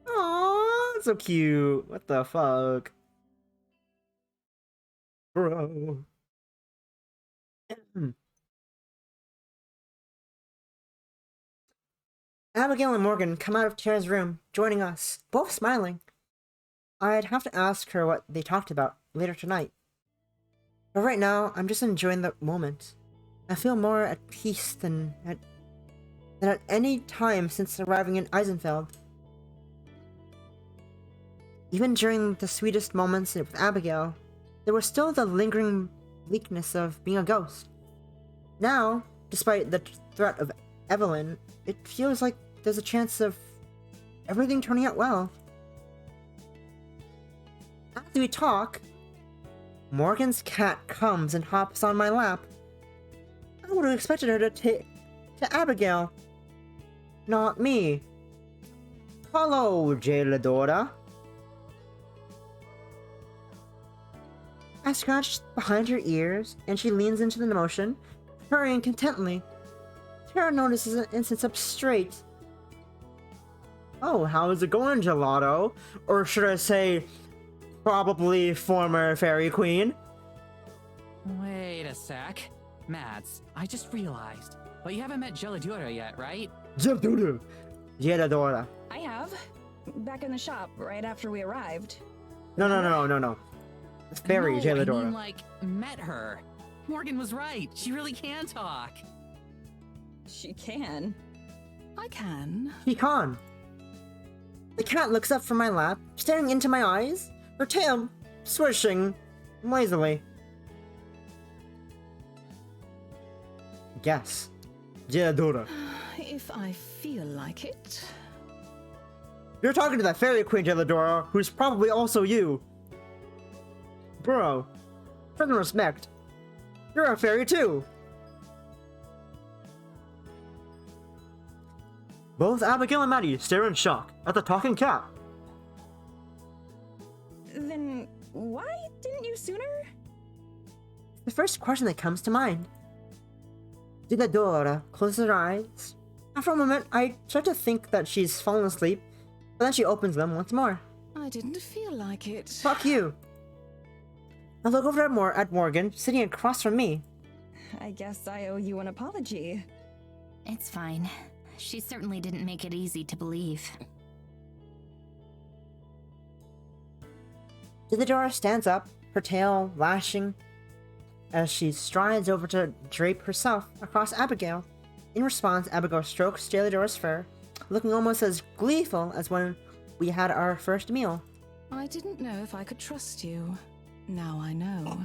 Aww, so cute. What the fuck? Bro. Abigail and Morgan come out of Tara's room, joining us, both smiling. I'd have to ask her what they talked about later tonight. But right now, I'm just enjoying the moment. I feel more at peace than at any time since arriving in Eisenfeld. Even during the sweetest moments with Abigail, there was still the lingering bleakness of being a ghost. Now, despite the threat of Evelyn, it feels like there's a chance of everything turning out well. After we talk, Morgan's cat comes and hops on my lap. I would have expected her to take to Abigail, not me. Hello, Jailadora. I scratched behind her ears, and she leans into the motion, purring contentedly. Tara notices it and sits up straight. Oh, how is it going, Gelato? Or should I say, probably former fairy queen? Wait a sec. Mads, I just realized. But you haven't met Geladura yet, right? Geladora. I have. Back in the shop, right after we arrived. No. It's fairy No, Geladora. I mean, like, met her. Morgan was right. She really can talk. She can. I can. He can. The cat looks up from my lap, staring into my eyes, her tail swishing lazily. guess. Geodora. If I feel like it. You're talking to that fairy queen, Geodora, who's probably also you. Bro, for the respect, you're a fairy too. Both Abigail and Maddie stare in shock at the talking cat. Then why didn't you sooner? The first question that comes to mind. Geodora closes her eyes. After a moment, I start to think that she's fallen asleep, but then she opens them once more. I didn't feel like it. Fuck you. I look over at Morgan, sitting across from me. I guess I owe you an apology. It's fine. She certainly didn't make it easy to believe. Geodora stands up, her tail lashing, as she strides over to drape herself across Abigail. In response, Abigail strokes Geodora's fur, looking almost as gleeful as when we had our first meal. I didn't know if I could trust you. Now I know.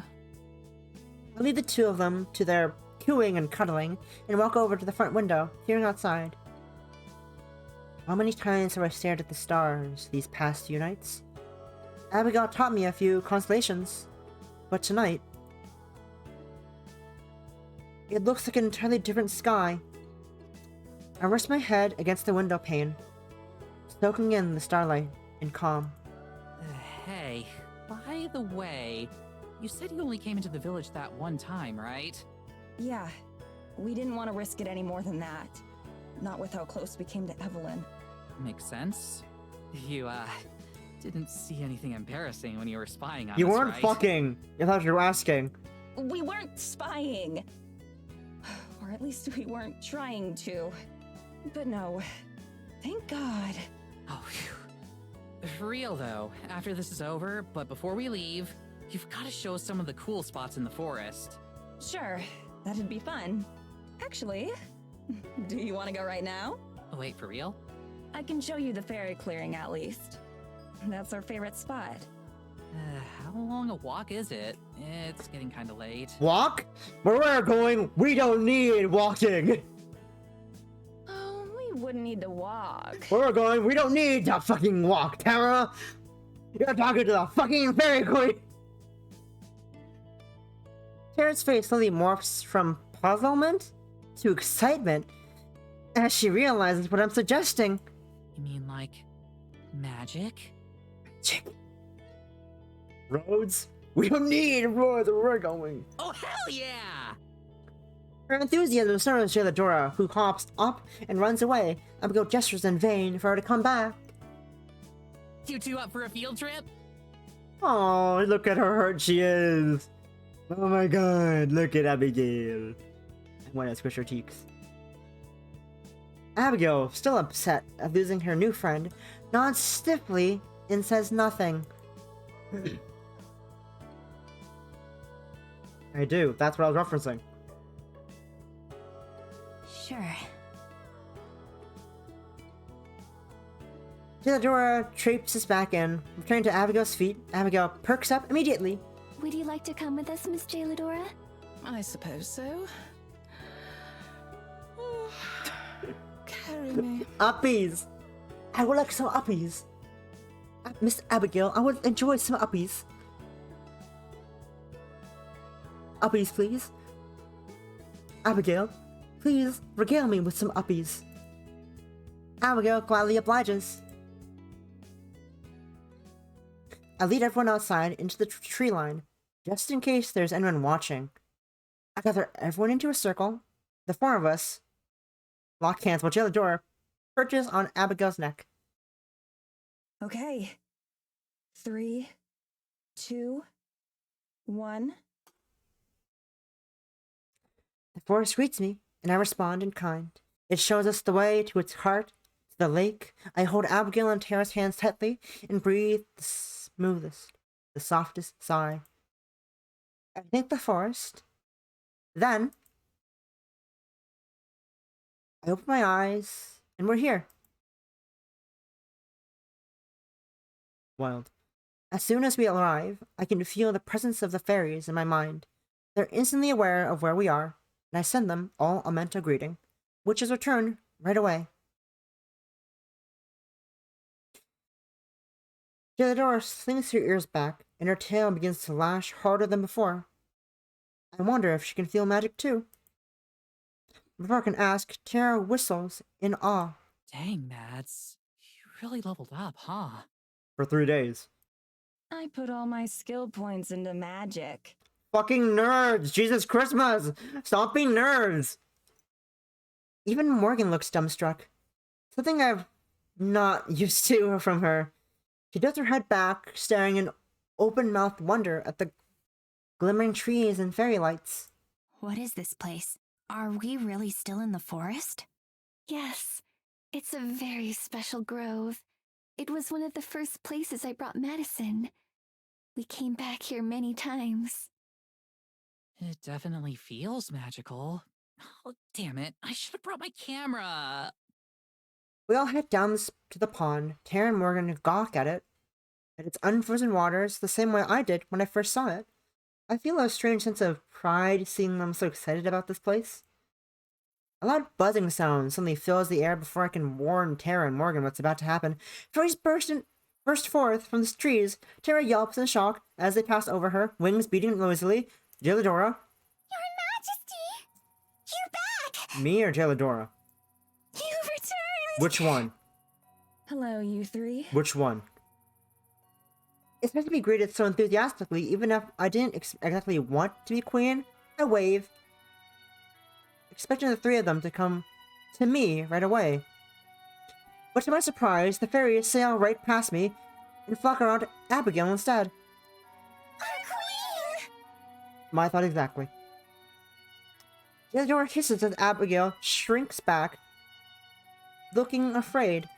I lead the two of them to their cooing and cuddling, and walk over to the front window, peering outside. How many times have I stared at the stars these past few nights? Abigail taught me a few constellations, but tonight, it looks like an entirely different sky. I rest my head against the window pane, soaking in the starlight and calm. Hey, by the way, you said you only came into the village that one time, right? Yeah, we didn't want to risk it any more than that. Not with how close we came to Evelyn. Makes sense. You, didn't see anything embarrassing when you were spying on You us, weren't right? fucking. I thought you were asking. We weren't spying. Or at least we weren't trying to. But no, thank God. Oh, phew. For real though, after this is over, but before we leave, you've got to show us some of the cool spots in the forest. Sure, that'd be fun. Actually, do you want to go right now? Oh, wait, for real? I can show you the fairy clearing at least. That's our favorite spot. How long a walk is it? It's getting kind of late. Walk? Where we're going, we don't need walking. Oh, we wouldn't need to walk. Where we're going, we don't need to fucking walk, Tara. You're talking to the fucking fairy queen. Tara's face slowly morphs from puzzlement to excitement as she realizes what I'm suggesting. You mean like magic? Roads? We don't need roads where we're going. Oh, hell yeah! Her enthusiasm startles Geodora, who hops up and runs away. Abigail gestures in vain for her to come back. You two up for a field trip? Oh, look at how hurt she is. Oh my god, look at Abigail. I want to squish her cheeks. Abigail, still upset at losing her new friend, nods stiffly and says nothing. I do, that's what I was referencing. Sure. Geodora traipses back in, returning to Abigail's feet. Abigail perks up immediately. Would you like to come with us, Miss Jailidora? I suppose so. Oh, carry me. Uppies! I would like some uppies. Miss Abigail, I would enjoy some uppies. Uppies, please. Abigail, please regale me with some uppies. Abigail gladly obliges. I lead everyone outside into the tree line, just in case there's anyone watching. I gather everyone into a circle. The four of us lock hands while Geodora perches on Abigail's neck. Okay. 3, 2, 1. The forest greets me, and I respond in kind. It shows us the way to its heart, to the lake. I hold Abigail and Tara's hands tightly and breathe the smoothest, the softest sigh. I thank the forest. Then, I open my eyes, and we're here. Wild. As soon as we arrive, I can feel the presence of the fairies in my mind. They're instantly aware of where we are. and I send them all a mental greeting, which is returned right away. Theodora slings her ears back, and her tail begins to lash harder than before. I wonder if she can feel magic too. Before I can ask, Tara whistles in awe. Dang, Mads. You really leveled up, huh? For 3 days. I put all my skill points into magic. Fucking nerds! Jesus Christmas! Stop being nerds! Even Morgan looks dumbstruck. Something I've not used to from her. She tilts her head back, staring in open-mouthed wonder at the glimmering trees and fairy lights. What is this place? Are we really still in the forest? Yes, it's a very special grove. It was one of the first places I brought Madison. We came back here many times. It definitely feels magical. Oh, damn it. I should have brought my camera. We all head down to the pond. Tara and Morgan gawk at its unfrozen waters, the same way I did when I first saw it. I feel a strange sense of pride seeing them so excited about this place. A loud buzzing sound suddenly fills the air before I can warn Tara and Morgan what's about to happen. Fairies burst forth from the trees. Tara yelps in shock as they pass over her, wings beating noisily. Jaladora. Your Majesty! You're back! Me or Jaladora? You've returned! Which one? Hello, you three. Which one? It's nice to be greeted so enthusiastically, even if I didn't exactly want to be queen. I wave, expecting the three of them to come to me right away. But to my surprise, the fairies sail right past me and flock around Abigail instead. Our queen! My thought exactly. Theodora hisses as Abigail shrinks back, looking afraid.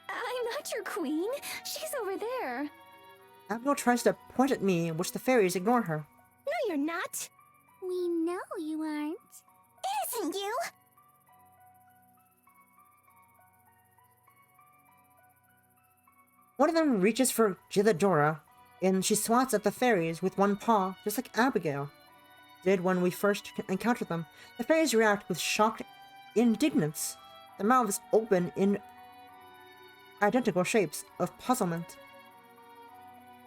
I'm not your queen. She's over there. Abigail tries to point at me, which the fairies ignore her. No, you're not. We know you aren't. It isn't you. One of them reaches for Jaladora, and she swats at the fairies with one paw, just like Abigail did when we first encountered them. The fairies react with shocked indignance, their mouths open in identical shapes of puzzlement.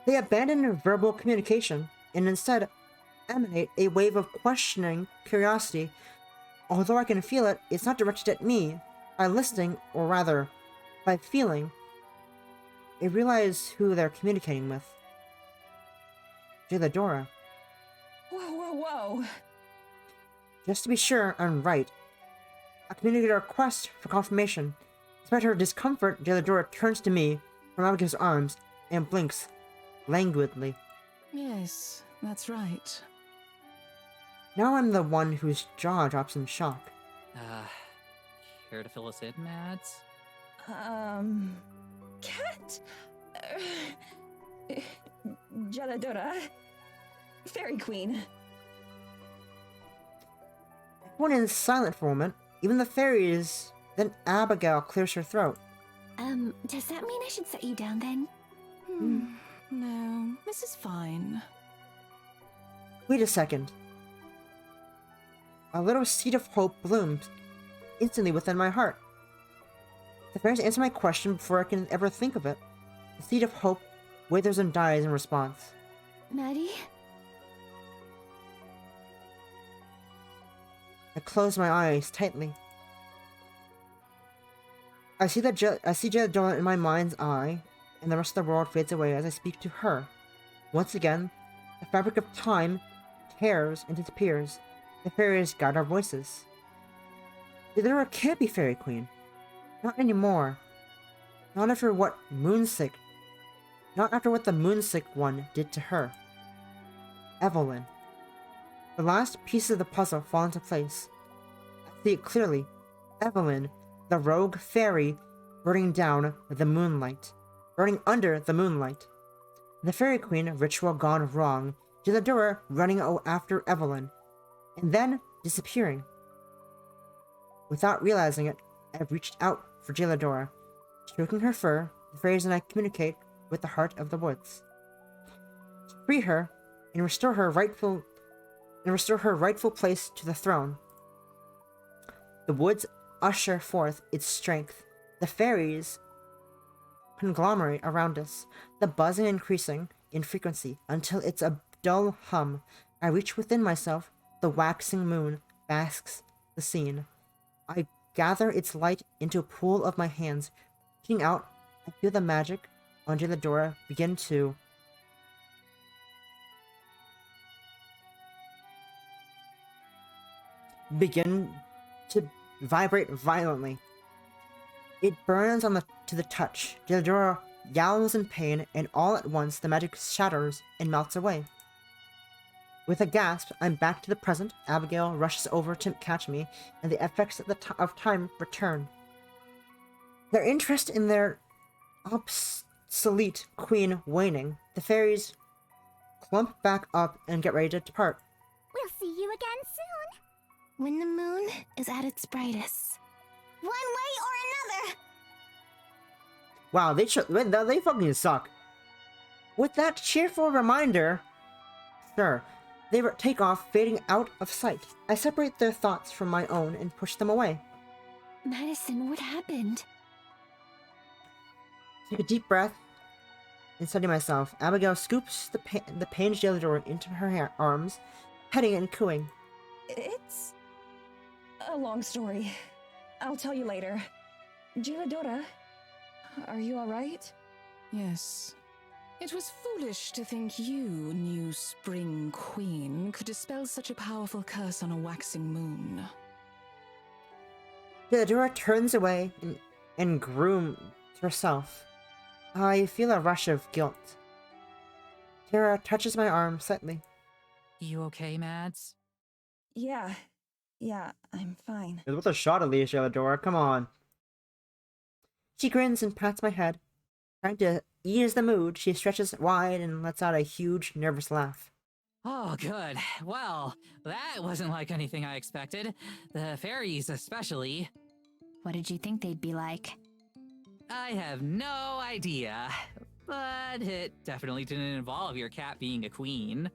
They abandon verbal communication and instead emanate a wave of questioning curiosity. Although I can feel it, it's not directed at me. By listening, or rather, by feeling, I realize who they're communicating with. Jaladora. Whoa. Just to be sure I'm right, I communicate a request for confirmation. Despite her discomfort, Jaladora turns to me from Abigail's arms and blinks languidly. Yes, that's right. Now I'm the one whose jaw drops in shock. Care to fill us in, Mads? Cat? Jaladora? Fairy Queen. Everyone is silent for a moment, even the fairies. Then Abigail clears her throat. Does that mean I should set you down then? No, this is fine. Wait a second. A little seed of hope blooms instantly within my heart. The fairies answer my question before I can ever think of it. The seed of hope withers and dies in response. Maddie? I close my eyes tightly. I see Jaladora in my mind's eye, and the rest of the world fades away as I speak to her. Once again, the fabric of time tears and disappears. The fairies guide our voices. Jaladora can't be Fairy Queen. Not anymore. Not after what Moonsick... Not after what the Moonsick one did to her. Evelyn. The last pieces of the puzzle fall into place. I see it clearly. Evelyn, the rogue fairy, burning down the moonlight. Burning under the moonlight. The Fairy Queen ritual gone wrong. Jaladora running after Evelyn. And then disappearing. Without realizing it, I've reached out for Jaladora. Stroking her fur, the fairies and I communicate with the heart of the woods. To free her and restore her rightful place to the throne. The woods usher forth its strength. The fairies conglomerate around us, the buzzing increasing in frequency until it's a dull hum. I reach within myself. The waxing moon basks the scene. I gather its light into a pool of my hands. Reaching out, I feel the magic under the door begin to vibrate violently. It burns to the touch. Gildura yowls in pain, and all at once the magic shatters and melts away. With a gasp, I'm back to the present. Abigail rushes over to catch me, and the effects of time return. Their interest in their obsolete queen waning, the fairies clump back up and get ready to depart. We'll see you again soon. When the moon is at its brightest. One way or another. Wow, they fucking suck. With that cheerful reminder, sure, they take off, fading out of sight. I separate their thoughts from my own and push them away. Madison, what happened? Take a deep breath and steady myself. Abigail scoops the pained Gildura into her arms, petting and cooing. It's a long story. I'll tell you later. Gilladora, are you alright? Yes. It was foolish to think you, new Spring Queen, could dispel such a powerful curse on a waxing moon. Gildura turns away and grooms herself. I feel a rush of guilt. Tara touches my arm slightly. You okay, Mads? Yeah, I'm fine. With a shot at least, Gildura, come on. She grins and pats my head. Trying to ease the mood, she stretches wide and lets out a huge, nervous laugh. Oh, good. Well, that wasn't like anything I expected. The fairies, especially. What did you think they'd be like? I have no idea. But it definitely didn't involve your cat being a queen.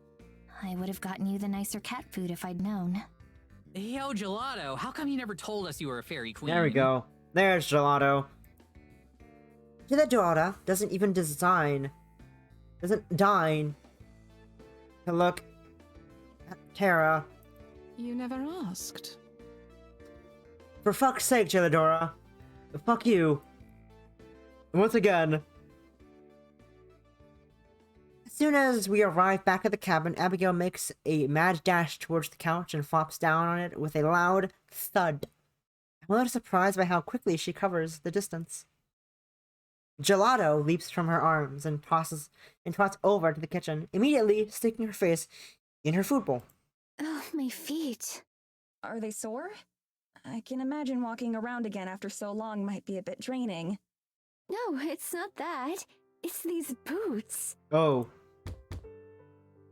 I would have gotten you the nicer cat food if I'd known. Yo, Gelato, how come you never told us you were a fairy queen? There we go. There's Gelato. Gildura doesn't deign to look at Tara. You never asked. For fuck's sake, Gildura. Fuck you. Once again. As soon as we arrive back at the cabin, Abigail makes a mad dash towards the couch and flops down on it with a loud thud. I'm a little surprised by how quickly she covers the distance. Gelato leaps from her arms and trots over to the kitchen, immediately sticking her face in her food bowl. Oh, my feet. Are they sore? I can imagine walking around again after so long might be a bit draining. No, it's not that. It's these boots. Oh.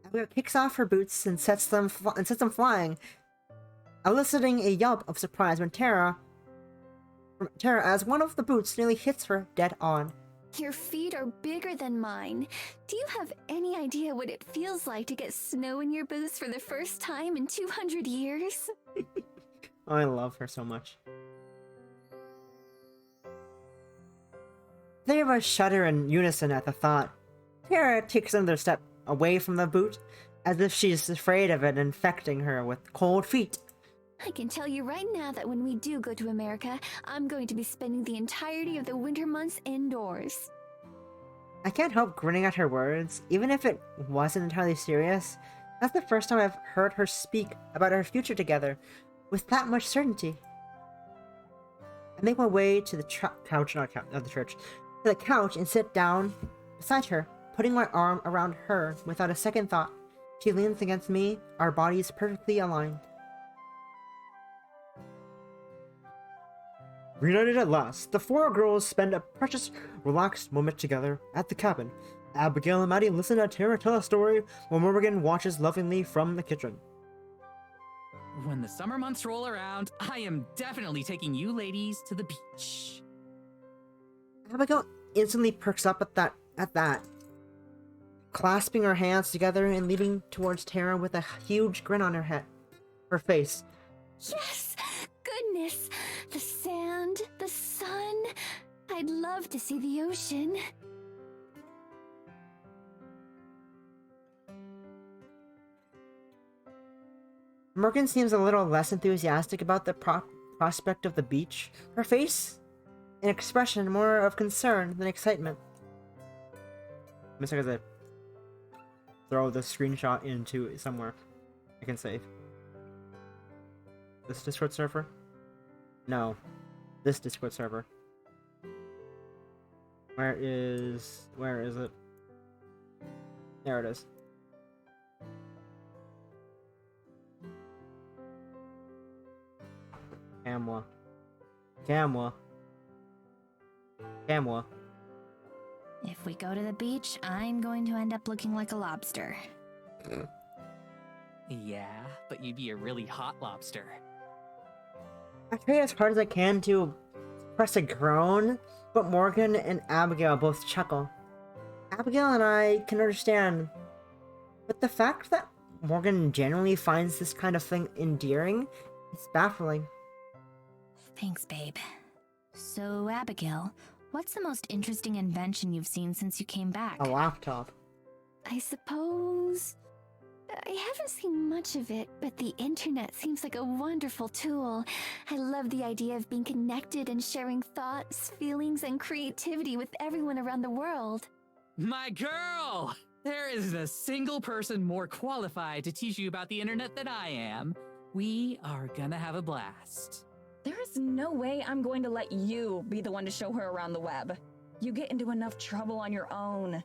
Abigail kicks off her boots and sets them flying, eliciting a yelp of surprise when Tara, as one of the boots nearly hits her dead on. Your feet are bigger than mine. Do you have any idea what it feels like to get snow in your boots for the first time in 200 years? Oh, I love her so much. The three of us shudder in unison at the thought. Tara takes another step away from the boot, as if she's afraid of it infecting her with cold feet. I can tell you right now that when we do go to America, I'm going to be spending the entirety of the winter months indoors. I can't help grinning at her words, even if it wasn't entirely serious. That's the first time I've heard her speak about our future together with that much certainty. I make my way to the couch and sit down beside her, putting my arm around her without a second thought. She leans against me, our bodies perfectly aligned. Reunited at last, the four girls spend a precious, relaxed moment together at the cabin. Abigail and Maddie listen to Tara tell a story while Morgan watches lovingly from the kitchen. When the summer months roll around, I am definitely taking you ladies to the beach. Abigail instantly perks up at that, clasping her hands together and leaning towards Tara with a huge grin on her face. Yes! Good goodness! The sand, the sun. I'd love to see the ocean. Morgan seems a little less enthusiastic about the prospect of the beach. Her face, an expression more of concern than excitement. Let me second to throw the screenshot into somewhere I can save. This Discord server? No. This Discord server. Where is it? There it is. Camwa. If we go to the beach, I'm going to end up looking like a lobster. Yeah, but you'd be a really hot lobster. I try as hard as I can to press a groan, but Morgan and Abigail both chuckle. Abigail and I can understand, but the fact that Morgan generally finds this kind of thing endearing is baffling. Thanks, babe. So, Abigail, what's the most interesting invention you've seen since you came back? A laptop. I suppose... I haven't seen much of it, but the internet seems like a wonderful tool. I love the idea of being connected and sharing thoughts, feelings, and creativity with everyone around the world. My girl! There isn't a single person more qualified to teach you about the internet than I am. We are gonna have a blast. There is no way I'm going to let you be the one to show her around the web. You get into enough trouble on your own.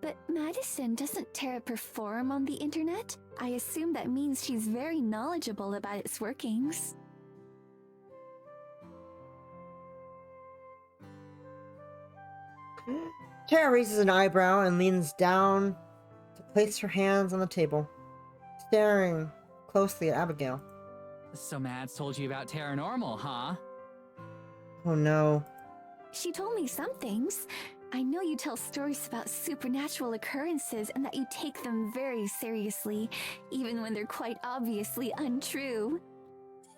But Madison, doesn't Tara perform on the internet? I assume that means she's very knowledgeable about its workings. Tara raises an eyebrow and leans down to place her hands on the table, staring closely at Abigail. So Mads told you about Terranormal, huh? Oh no. She told me some things. I know you tell stories about supernatural occurrences and that you take them very seriously, even when they're quite obviously untrue.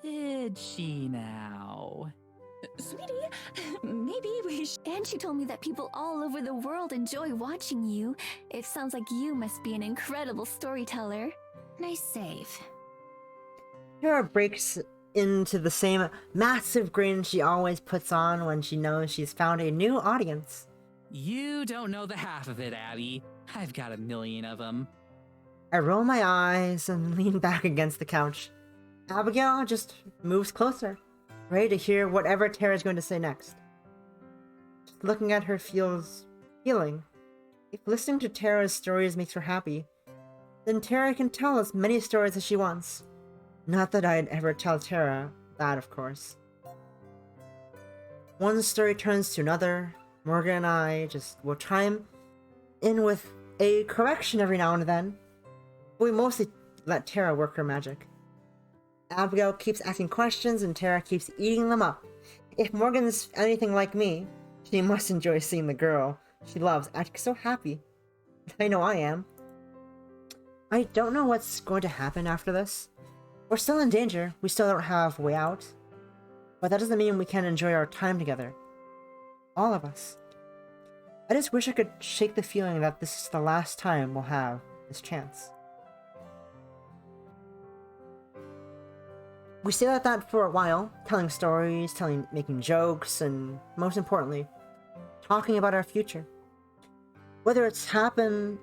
Did she now? Sweetie, maybe we should... And she told me that people all over the world enjoy watching you. It sounds like you must be an incredible storyteller. Nice save. Tara breaks into the same massive grin she always puts on when she knows she's found a new audience. You don't know the half of it, Abby. I've got a million of them. I roll my eyes and lean back against the couch. Abigail just moves closer, ready to hear whatever Tara's going to say next. Just looking at her feels healing. If listening to Tara's stories makes her happy, then Tara can tell as many stories as she wants. Not that I'd ever tell Tara that, of course. One story turns to another. Morgan and I just will chime in with a correction every now and then. But we mostly let Tara work her magic. Abigail keeps asking questions and Tara keeps eating them up. If Morgan's anything like me, she must enjoy seeing the girl she loves acting so happy. I know I am. I don't know what's going to happen after this. We're still in danger. We still don't have a way out. But that doesn't mean we can't enjoy our time together. All of us. I just wish I could shake the feeling that this is the last time we'll have this chance. We stayed at that for a while, telling stories, making jokes, and most importantly, talking about our future. Whether it happens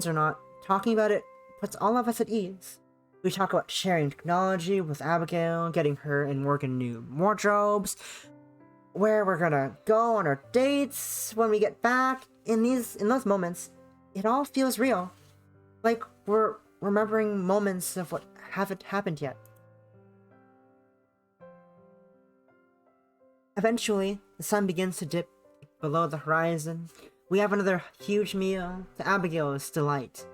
or not, talking about it puts all of us at ease. We talk about sharing technology with Abigail, getting her and Morgan new wardrobes, where we're gonna go on our dates when we get back. In those moments, it all feels real. Like we're remembering moments of what haven't happened yet. Eventually, the sun begins to dip below the horizon. We have another huge meal to Abigail's delight.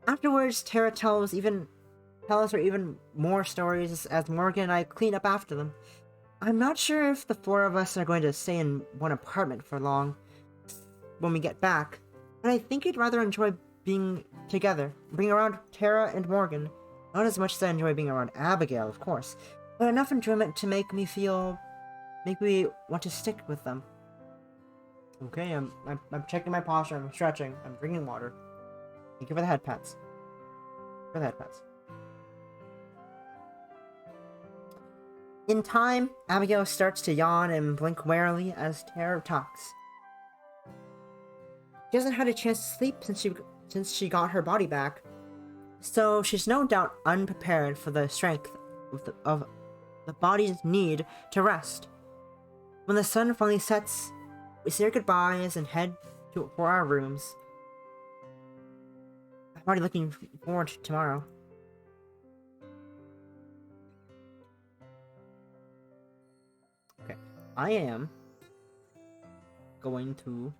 Afterwards, Tara tells her even more stories as Morgan and I clean up after them. I'm not sure if the four of us are going to stay in one apartment for long when we get back, but I think I'd rather enjoy being together, being around Tara and Morgan. Not as much as I enjoy being around Abigail, of course, but enough enjoyment to make me want to stick with them. Okay, I'm checking my posture, I'm stretching, I'm drinking water. Thank you for the head pats. In time, Abigail starts to yawn and blink warily as Tara talks. She hasn't had a chance to sleep since she got her body back, so she's no doubt unprepared for the strength of the body's need to rest. When the sun finally sets, we say our goodbyes and head for our rooms. I'm already looking forward to tomorrow. Okay, I am going to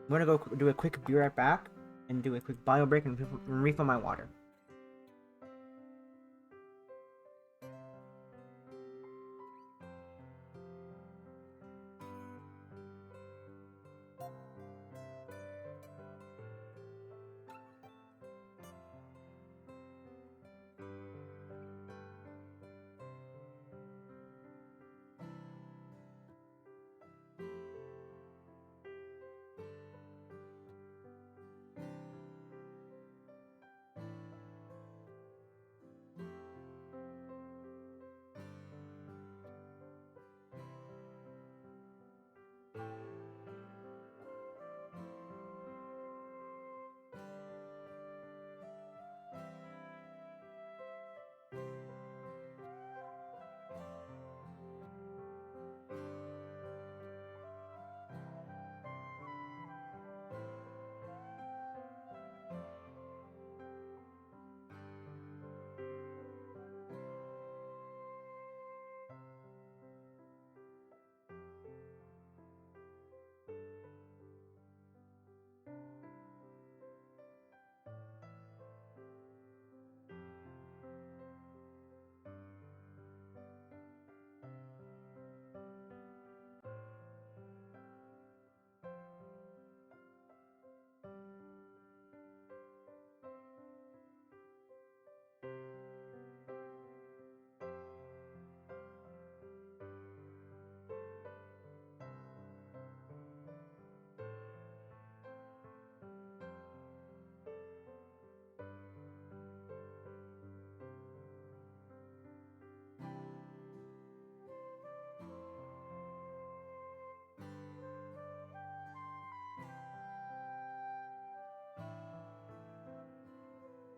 I'm gonna go do a quick be right back and do a quick bio break and refill my water.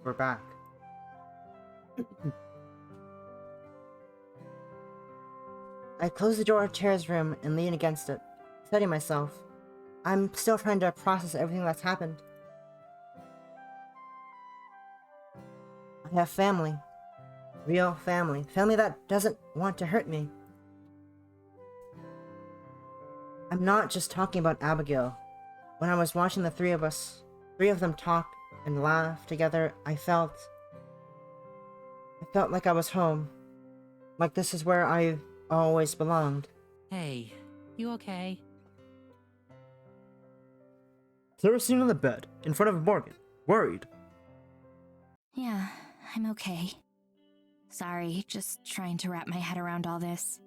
We're back. I close the door of Tara's room and lean against it, steadying myself. I'm still trying to process everything that's happened. I have family. Real family. Family that doesn't want to hurt me. I'm not just talking about Abigail. When I was watching the three of them talk and laugh together, I felt like I was home. Like this is where I've always belonged. Hey, you okay? Sarah sitting on the bed, in front of Morgan, worried. Yeah, I'm okay. Sorry, just trying to wrap my head around all this.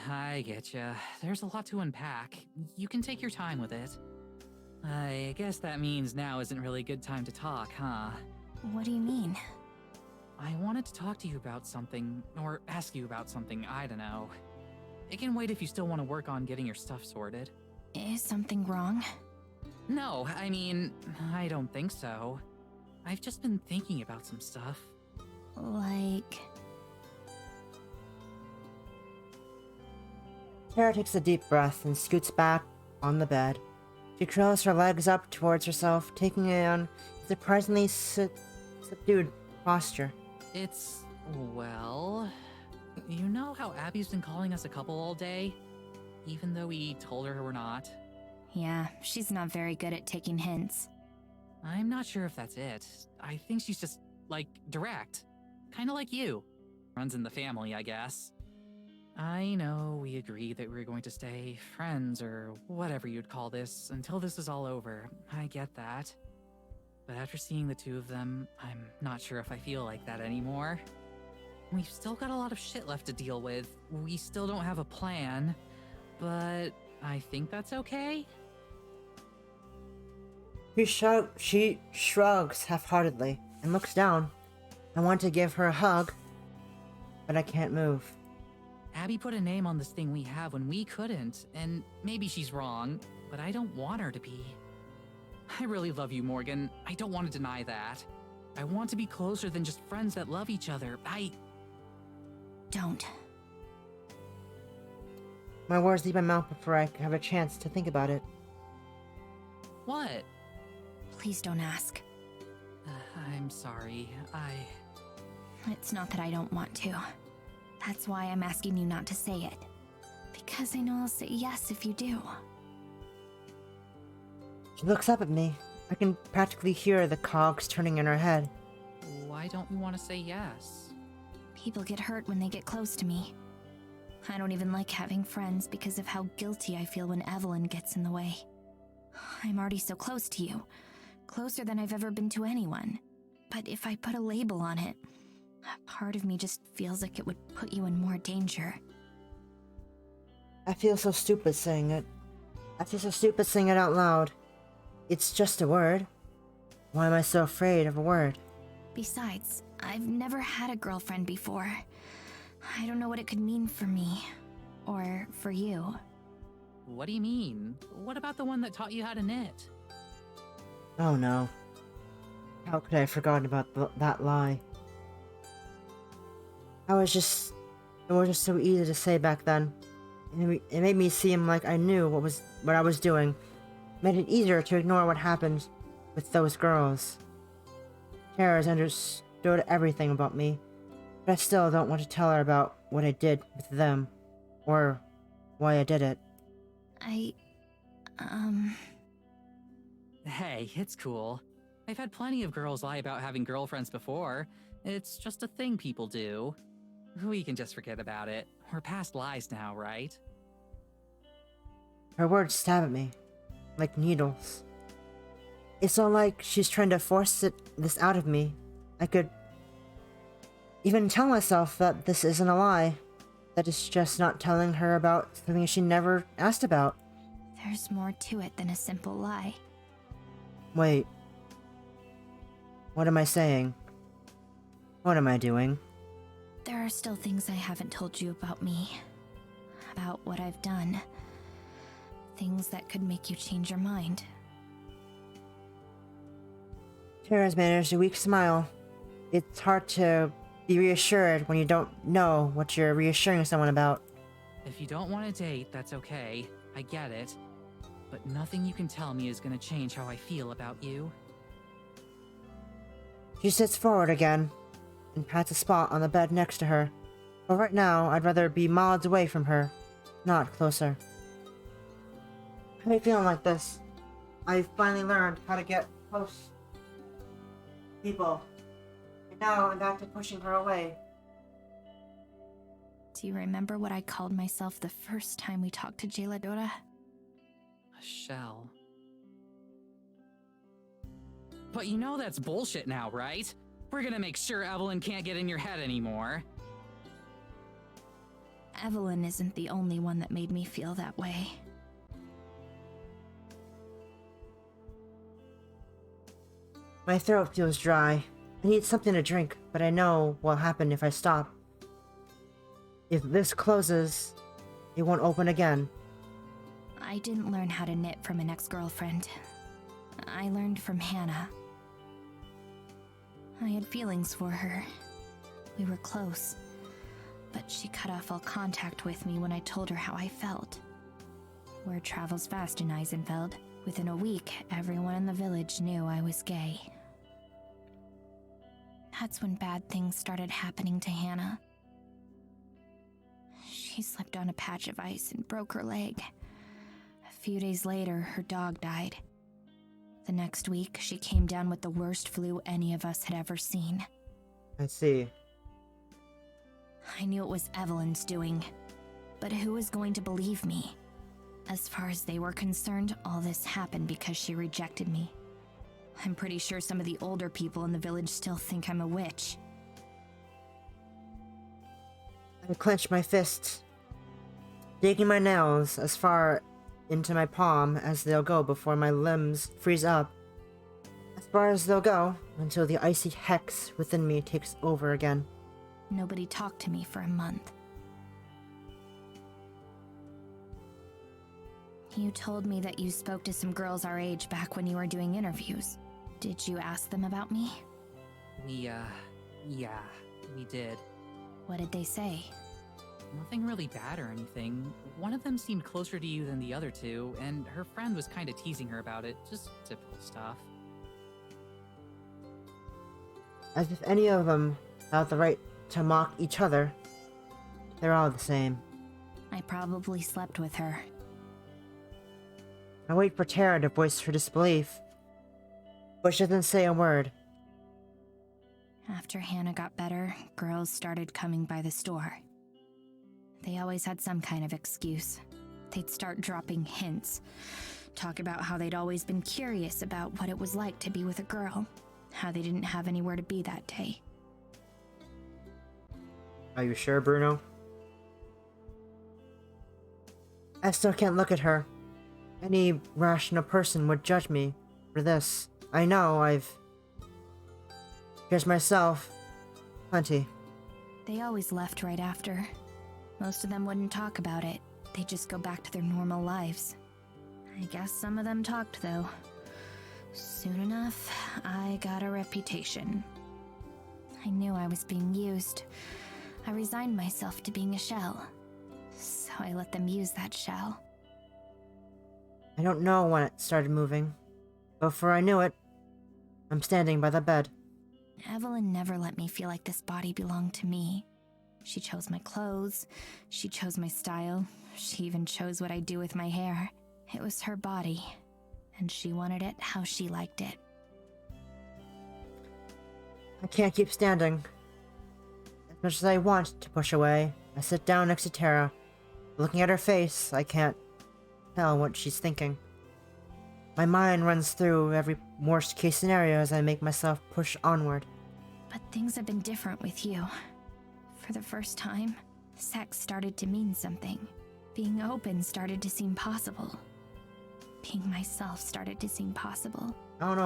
I getcha. There's a lot to unpack. You can take your time with it. I guess that means now isn't really a good time to talk, huh? What do you mean? I wanted to talk to you about something, or ask you about something, I don't know. It can wait if you still want to work on getting your stuff sorted. Is something wrong? No, I mean, I don't think so. I've just been thinking about some stuff. Like... Tara takes a deep breath and scoots back on the bed. She curls her legs up towards herself, taking on a surprisingly subdued posture. It's, well... You know how Abby's been calling us a couple all day? Even though we told her we're not? Yeah, she's not very good at taking hints. I'm not sure if that's it. I think she's just, like, direct. Kinda like you. Runs in the family, I guess. I know we agreed that we were going to stay friends or whatever you'd call this until this is all over. I get that. But after seeing the two of them, I'm not sure if I feel like that anymore. We've still got a lot of shit left to deal with. We still don't have a plan, but I think that's okay. She shrugs half-heartedly and looks down. I want to give her a hug, but I can't move. Abby put a name on this thing we have when we couldn't, and maybe she's wrong, but I don't want her to be. I really love you, Morgan. I don't want to deny that. I want to be closer than just friends that love each other. Don't. My words leave my mouth before I have a chance to think about it. What? Please don't ask. I'm sorry. It's not that I don't want to. That's why I'm asking you not to say it. Because I know I'll say yes if you do. She looks up at me. I can practically hear the cogs turning in her head. Why don't you want to say yes? People get hurt when they get close to me. I don't even like having friends because of how guilty I feel when Evelyn gets in the way. I'm already so close to you. Closer than I've ever been to anyone. But if I put a label on it, a part of me just feels like it would put you in more danger. I feel so stupid saying it. I feel so stupid saying it out loud. It's just a word. Why am I so afraid of a word? Besides, I've never had a girlfriend before. I don't know what it could mean for me. Or for you. What do you mean? What about the one that taught you how to knit? Oh no. How could I have forgotten about that lie? It was just so easy to say back then. It made me seem like I knew what I was doing. Made it easier to ignore what happened with those girls. Tara has understood everything about me, but I still don't want to tell her about what I did with them, or why I did it. Hey, it's cool. I've had plenty of girls lie about having girlfriends before. It's just a thing people do. We can just forget about it. We're past lies now, right? Her words stab at me, like needles. It's not like she's trying to force this out of me. I could even tell myself that this isn't a lie. That it's just not telling her about something she never asked about. There's more to it than a simple lie. Wait. What am I saying? What am I doing? There are still things I haven't told you about me. About what I've done. Things that could make you change your mind. Tara's managed a weak smile. It's hard to be reassured when you don't know what you're reassuring someone about. If you don't want to date, that's okay. I get it. But nothing you can tell me is gonna change how I feel about you. She sits forward again and pats a spot on the bed next to her. But right now, I'd rather be miles away from her, not closer. I've been feeling like this. I finally learned how to get close to people. And now I'm back to pushing her away. Do you remember what I called myself the first time we talked to Jeladora? A shell. But you know that's bullshit now, right? We're gonna make sure Evelyn can't get in your head anymore. Evelyn isn't the only one that made me feel that way. My throat feels dry. I need something to drink, but I know what'll happen if I stop. If this closes, it won't open again. I didn't learn how to knit from an ex-girlfriend. I learned from Hannah. I had feelings for her. We were close. But she cut off all contact with me when I told her how I felt. Word travels fast in Eisenfeld. Within a week, everyone in the village knew I was gay. That's when bad things started happening to Hannah. She slipped on a patch of ice and broke her leg. A few days later, her dog died. The next week, she came down with the worst flu any of us had ever seen. I see. I knew it was Evelyn's doing. but who was going to believe me? As far as they were concerned, all this happened because she rejected me. I'm pretty sure some of the older people in the village still think I'm a witch. I clench my fists, digging my nails as far into my palm as they'll go before my limbs freeze up. As far as they'll go, until the icy hex within me takes over again. Nobody talked to me for a month. You told me that you spoke to some girls our age back when you were doing interviews. Did you ask them about me? Yeah, we did. What did they say? Nothing really bad or anything. One of them seemed closer to you than the other two, and her friend was kind of teasing her about it. Just typical stuff. As if any of them have the right to mock each other. They're all the same. I probably slept with her. I wait for Tara to voice her disbelief, but she doesn't say a word. After Hannah got better, girls started coming by the store. They always had some kind of excuse. They'd start dropping hints, talk about how they'd always been curious about what it was like to be with a girl, how they didn't have anywhere to be that day. Are you sure, Bruno? I still can't look at her. Any rational person would judge me for this. I know I've judged myself plenty. They always left right after. Most of them wouldn't talk about it. They'd just go back to their normal lives. I guess some of them talked, though. Soon enough, I got a reputation. I knew I was being used. I resigned myself to being a shell. So I let them use that shell. I don't know when it started moving. Before I knew it, I'm standing by the bed. Evelyn never let me feel like this body belonged to me. She chose my clothes, she chose my style, she even chose what I do with my hair. It was her body, and she wanted it how she liked it. I can't keep standing. As much as I want to push away, I sit down next to Tara. Looking at her face, I can't tell what she's thinking. My mind runs through every worst case scenario as I make myself push onward. But things have been different with you. For the first time, sex started to mean something. Being open started to seem possible. Being myself started to seem possible. I don't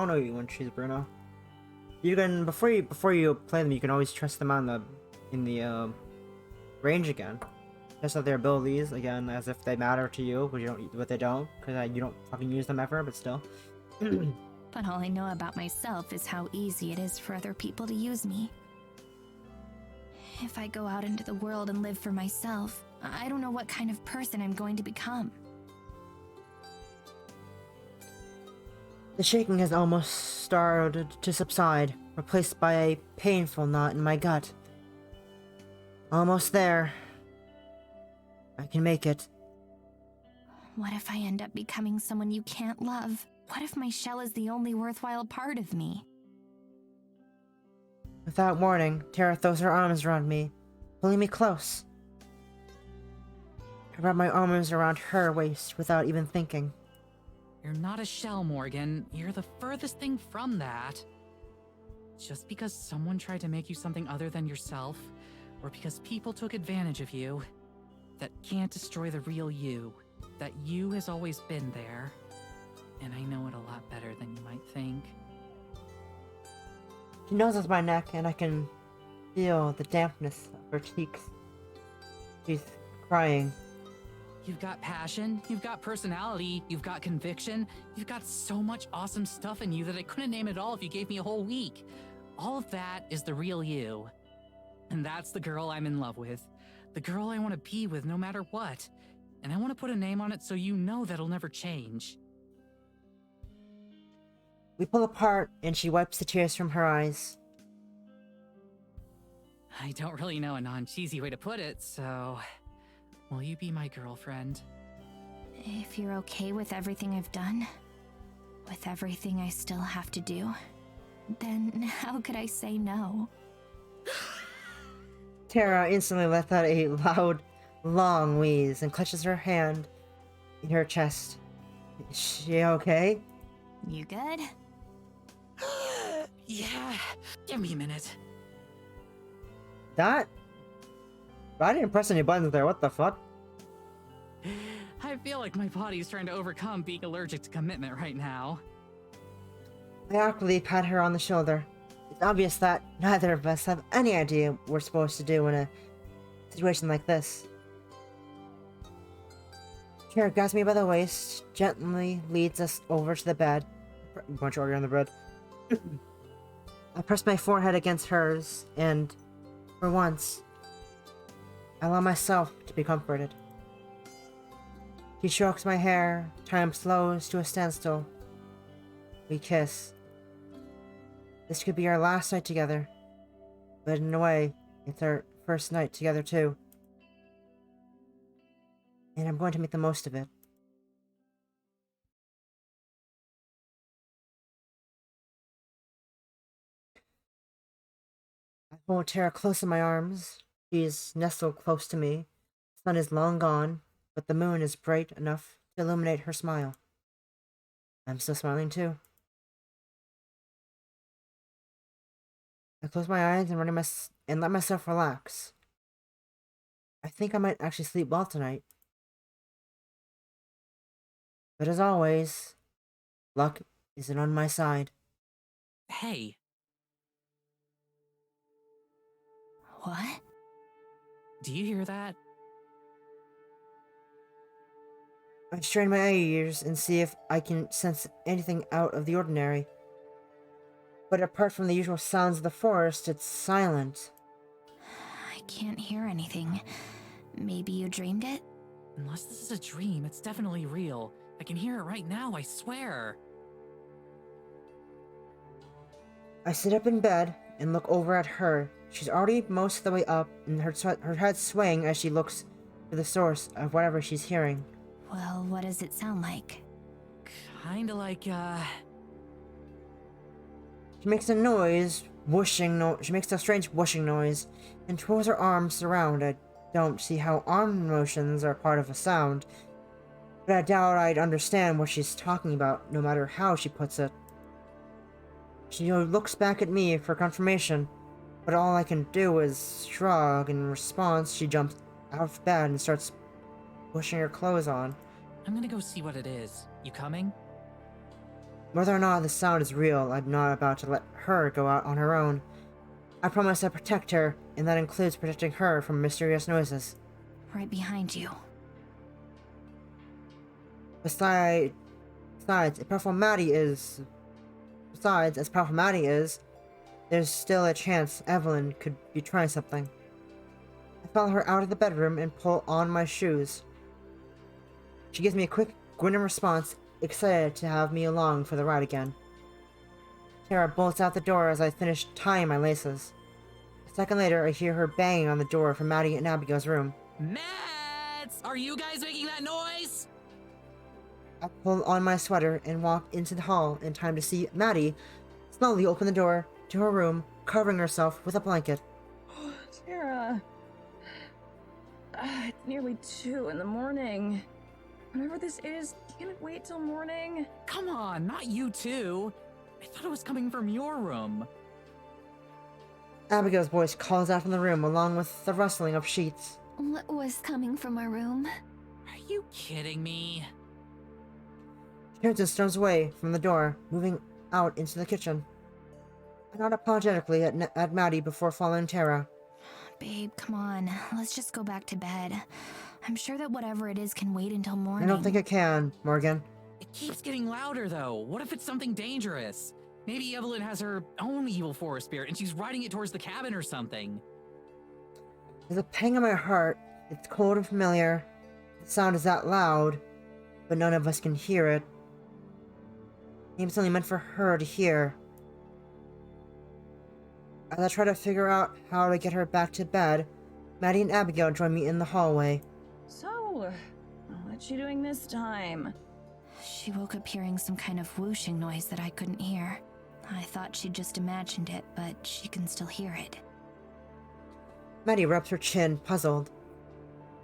know you when she's Bruno. You can before you play them, you can always trust them on in the range again. Test out their abilities again as if they matter to you, but they don't, because you don't fucking use them ever. But still. But all I know about myself is how easy it is for other people to use me. If I go out into the world and live for myself, I don't know what kind of person I'm going to become. The shaking has almost started to subside, replaced by a painful knot in my gut. Almost there. I can make it. What if I end up becoming someone you can't love? What if my shell is the only worthwhile part of me? Without warning, Tara throws her arms around me, pulling me close. I wrap my arms around her waist without even thinking. You're not a shell, Morgan. You're the furthest thing from that. Just because someone tried to make you something other than yourself, or because people took advantage of you, that can't destroy the real you. That you has always been there. And I know it a lot better than you might think. She nuzzles my neck and I can feel the dampness of her cheeks. She's crying. You've got passion, you've got personality, you've got conviction, you've got so much awesome stuff in you that I couldn't name it all if you gave me a whole week. All of that is the real you. And that's the girl I'm in love with. The girl I want to be with no matter what. And I want to put a name on it so you know that'll never change. We pull apart and she wipes the tears from her eyes. I don't really know a non-cheesy way to put it, so... will you be my girlfriend? If you're okay with everything I've done, with everything I still have to do, then how could I say no? Tara instantly let out a loud, long wheeze and clutches her hand in her chest. Is she okay? You good? Yeah, give me a minute. That? I didn't press any buttons there, what the fuck? I feel like my body's trying to overcome being allergic to commitment right now. I awkwardly pat her on the shoulder. It's obvious that neither of us have any idea what we're supposed to do in a situation like this. Kara grabs me by the waist, gently leads us over to the bed. Bunch order on the bed. I press my forehead against hers, and for once, I allow myself to be comforted. She strokes my hair, time slows to a standstill. We kiss. This could be our last night together, but in a way, it's our first night together too. And I'm going to make the most of it. I hold Tara close in my arms. She is nestled close to me. The sun is long gone, but the moon is bright enough to illuminate her smile. I'm still smiling too. I close my eyes and let myself relax. I think I might actually sleep well tonight. But as always, luck isn't on my side. Hey, What? do you hear that? I strain my ears and see if I can sense anything out of the ordinary. But apart from the usual sounds of the forest, it's silent. I can't hear anything. Maybe you dreamed it? Unless this is a dream, it's definitely real. I can hear it right now, I swear. I sit up in bed and look over at her. She's already most of the way up, and her head's swaying as she looks for the source of whatever she's hearing. Well, what does it sound like? Kinda like, She makes a noise, she makes a strange whooshing noise, and twirls her arms around. I don't see how arm motions are part of a sound, but I doubt I'd understand what she's talking about, no matter how she puts it. She looks back at me for confirmation, but all I can do is shrug. In response, she jumps out of bed and starts pushing her clothes on. I'm gonna go see what it is. You coming? Whether or not the sound is real, I'm not about to let her go out on her own. I promise I'll protect her, and that includes protecting her from mysterious noises. Right behind you. Besides, as powerful Maddie is, there's still a chance Evelyn could be trying something. I follow her out of the bedroom and pull on my shoes. She gives me a quick grin in response, excited to have me along for the ride again. Tara bolts out the door as I finish tying my laces. A second later, I hear her banging on the door from Maddie and Abigail's room. Mats! Are you guys making that noise? I pull on my sweater and walk into the hall in time to see Maddie slowly open the door to her room, covering herself with a blanket. Tara. It's nearly 2 in the morning. Whatever this is, can it wait till morning? Come on, not you too. I thought it was coming from your room. Abigail's voice calls out from the room along with the rustling of sheets. What was coming from our room? Are you kidding me? She turns and storms away from the door, moving out into the kitchen. I nod apologetically at Maddie before following Tara. Babe, come on. Let's just go back to bed. I'm sure that whatever it is can wait until morning. I don't think it can, Morgan. It keeps getting louder though. What if it's something dangerous? Maybe Evelyn has her own evil forest spirit and she's riding it towards the cabin or something. There's a pang in my heart. It's cold and familiar. The sound is that loud, but none of us can hear it. Maybe it's only meant for her to hear. As I try to figure out how to get her back to bed, Maddie and Abigail join me in the hallway. So, what you doing this time? She woke up hearing some kind of whooshing noise that I couldn't hear. I thought she'd just imagined it, but she can still hear it. Maddie rubs her chin, puzzled.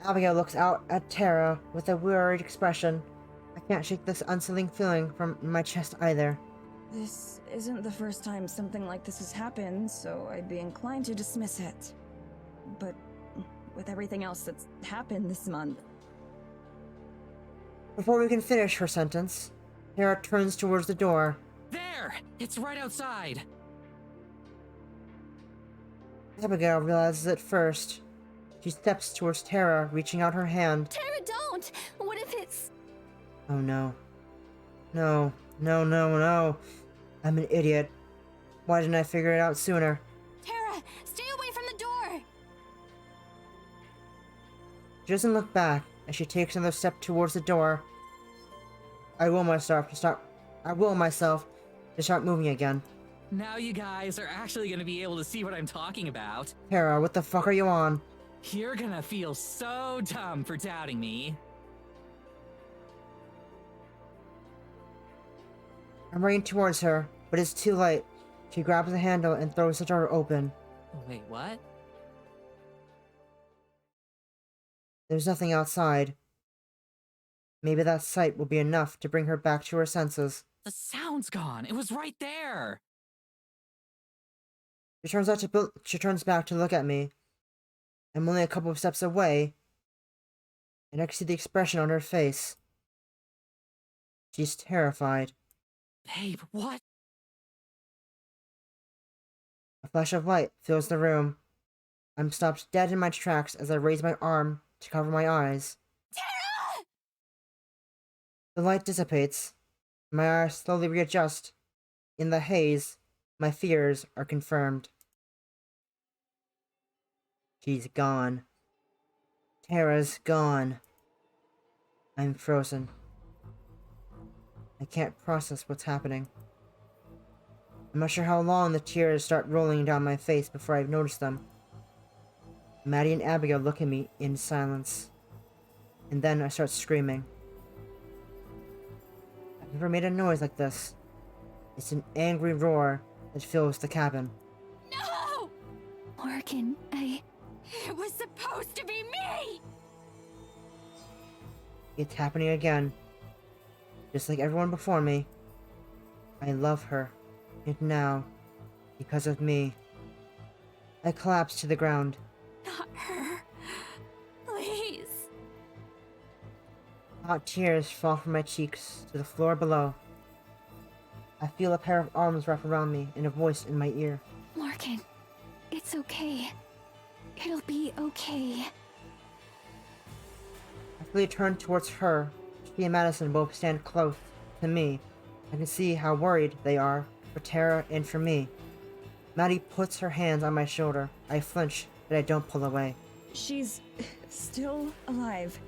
Abigail looks out at Tara with a worried expression. I can't shake this unsettling feeling from my chest either. This isn't the first time something like this has happened, so I'd be inclined to dismiss it. But with everything else that's happened this month... Before we can finish her sentence, Tara turns towards the door. There! It's right outside! Abigail realizes it first. She steps towards Tara, reaching out her hand. Tara, don't! What if it's... Oh no. No. No, no, no. I'm an idiot. Why didn't I figure it out sooner? Tara, stay away from the door! She doesn't look back as she takes another step towards the door. I will myself to start moving again. Now you guys are actually gonna be able to see what I'm talking about. Tara, what the fuck are you on? You're gonna feel so dumb for doubting me. I'm running towards her, but it's too late. She grabs the handle and throws the door open. Wait, what? There's nothing outside. Maybe that sight will be enough to bring her back to her senses. The sound's gone. It was right there. She turns back to look at me. I'm only a couple of steps away, and I can see the expression on her face. She's terrified. Babe, what? A flash of light fills the room. I'm stopped dead in my tracks as I raise my arm to cover my eyes. Tara! The light dissipates. My eyes slowly readjust. In the haze, my fears are confirmed. She's gone. Tara's gone. I'm frozen. I can't process what's happening. I'm not sure how long the tears start rolling down my face before I've noticed them. Maddie and Abigail look at me in silence. And then I start screaming. I've never made a noise like this. It's an angry roar that fills the cabin. No! Morgan, It was supposed to be me! It's happening again. Just like everyone before me. I love her. And now, because of me, I collapse to the ground. Not her. Please. Hot tears fall from my cheeks to the floor below. I feel a pair of arms wrap around me and a voice in my ear. Morgan, it's okay. It'll be okay. I quickly turn towards her. She and Madison both stand close to me. I can see how worried they are for Tara and for me. Maddie puts her hands on my shoulder. I flinch, but I don't pull away. She's still alive.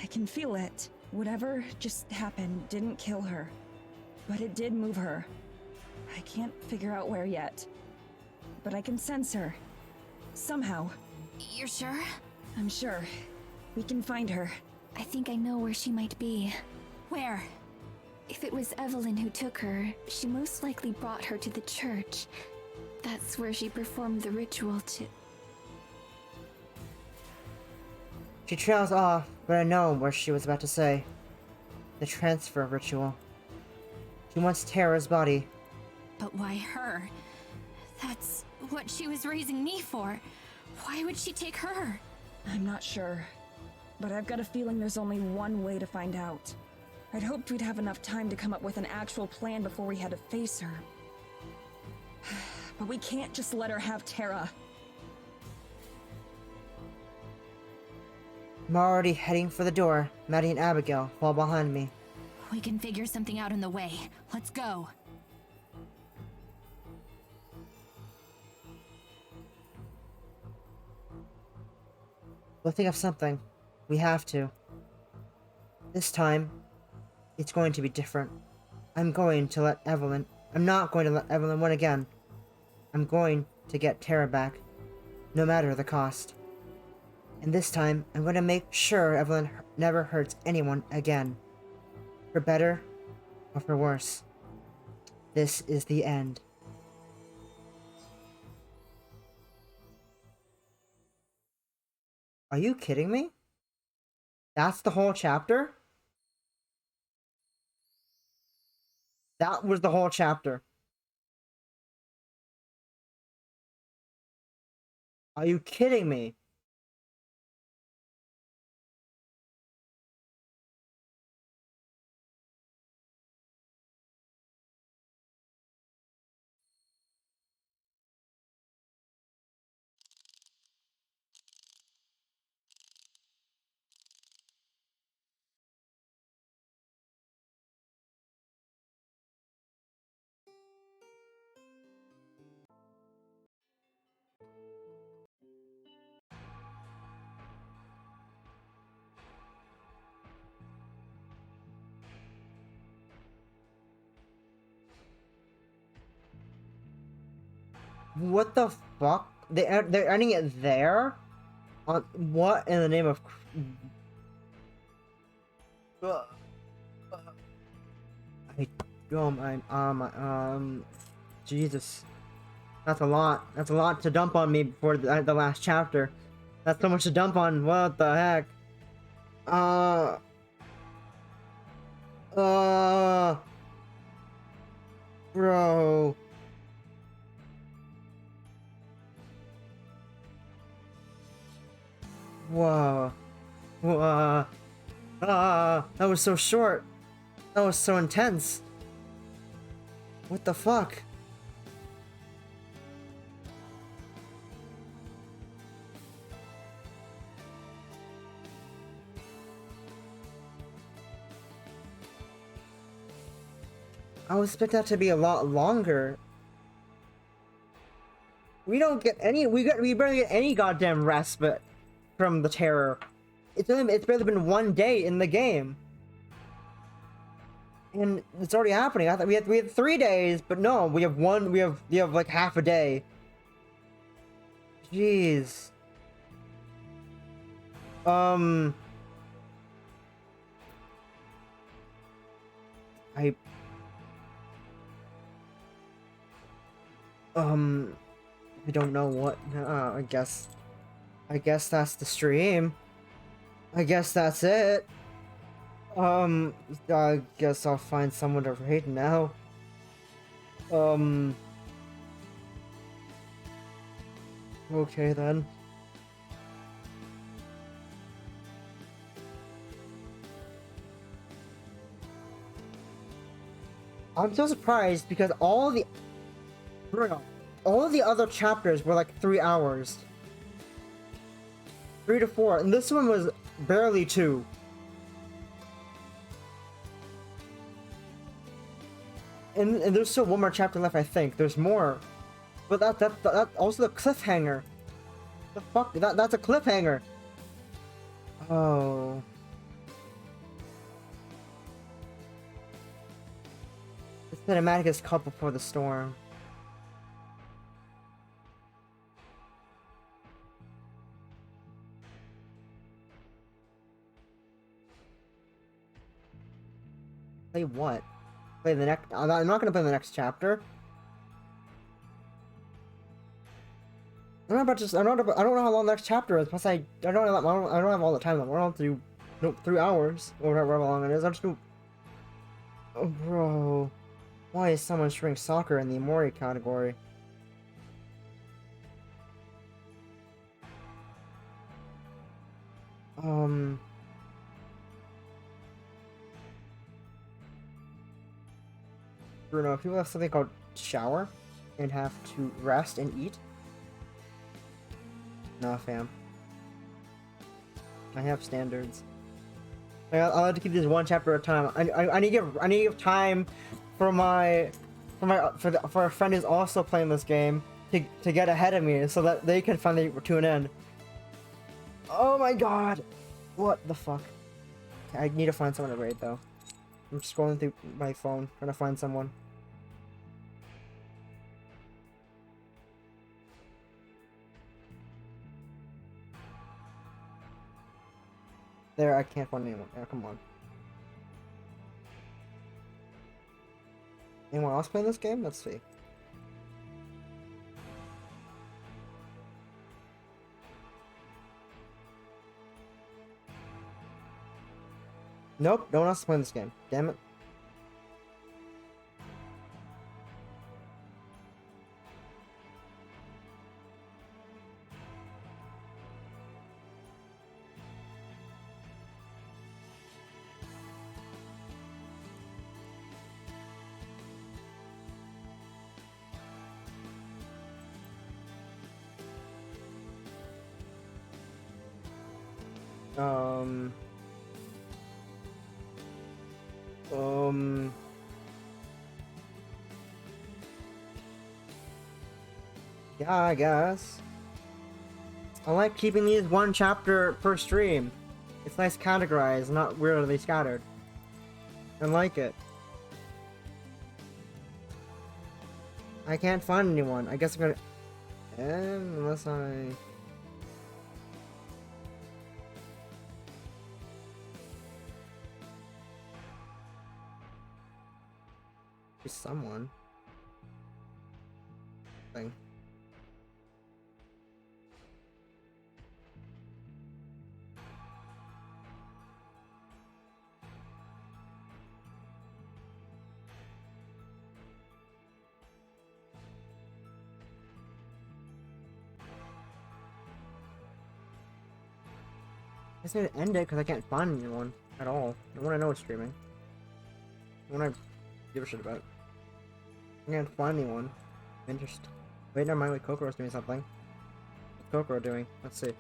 I can feel it. Whatever just happened didn't kill her, but it did move her. I can't figure out where yet, but I can sense her. Somehow. You're sure? I'm sure. We can find her. I think I know where she might be. Where? If it was Evelyn who took her, she most likely brought her to the church. That's where she performed the ritual to... She trails off, but I know what she was about to say. The transfer ritual. She wants Tara's body. But why her? That's what she was raising me for. Why would she take her? I'm not sure, but I've got a feeling there's only one way to find out. I'd hoped we'd have enough time to come up with an actual plan before we had to face her. But we can't just let her have Tara. I'm already heading for the door. Maddie and Abigail fall behind me. We can figure something out on the way. Let's go. We'll think of something. We have to. This time, it's going to be different. I'm not going to let Evelyn win again. I'm going to get Tara back, no matter the cost. And this time, I'm going to make sure Evelyn never hurts anyone again. For better or for worse. This is the end. Are you kidding me? That's the whole chapter? That was the whole chapter. Are you kidding me? What the fuck? They're ending it there? On what in the name of? Jesus, that's a lot. That's a lot to dump on me before the last chapter. That's so much to dump on. What the heck? Uh, uh, bro. Whoa. Whoa. That was so short. That was so intense. What the fuck? I would expect that to be a lot longer. We don't get any. We barely get any goddamn respite from the terror. It's barely been 1 day in the game, and it's already happening. I thought we had 3 days, but no, we have one. We have like half a day. Jeez. I don't know what. I guess that's the stream. I guess that's it. I guess I'll find someone to raid now. Okay then. I'm so surprised because all the other chapters were like 3 hours. 3 to 4, and this one was barely 2. And there's still one more chapter left, I think. There's more. But that also the cliffhanger. The fuck? That's a cliffhanger. Oh. The cinematic is cut before the storm. Play what? Play the next. I'm not gonna play the next chapter. I don't know how long the next chapter is. Plus, I don't have all the time. I don't have to do 3 hours or whatever long it is. I'll just do. Oh, bro, why is someone streaming soccer in the Amori category? Bruno, if people have something called shower and have to rest and eat. Nah, fam. I have standards. I'll have to keep this one chapter at a time. I need to give time for a friend who's also playing this game to get ahead of me so that they can finally tune in. Oh my god! What the fuck? Okay, I need to find someone to raid though. I'm scrolling through my phone trying to find someone. There, I can't find anyone. Yeah, come on. Anyone else playing this game? Let's see. Nope, no one else is playing this game. Damn it. Um... Yeah, I guess. I like keeping these one chapter per stream. It's nice categorized, not weirdly scattered. I like it. I can't find anyone. I guess I'm gonna... unless I... Be someone. Thing. I just need to end it because I can't find anyone at all. No one I know is streaming. No one I give a shit about. I can't find anyone. Interest. Wait, never mind. Wait, Kokoro's doing something. What's Kokoro doing? Let's see.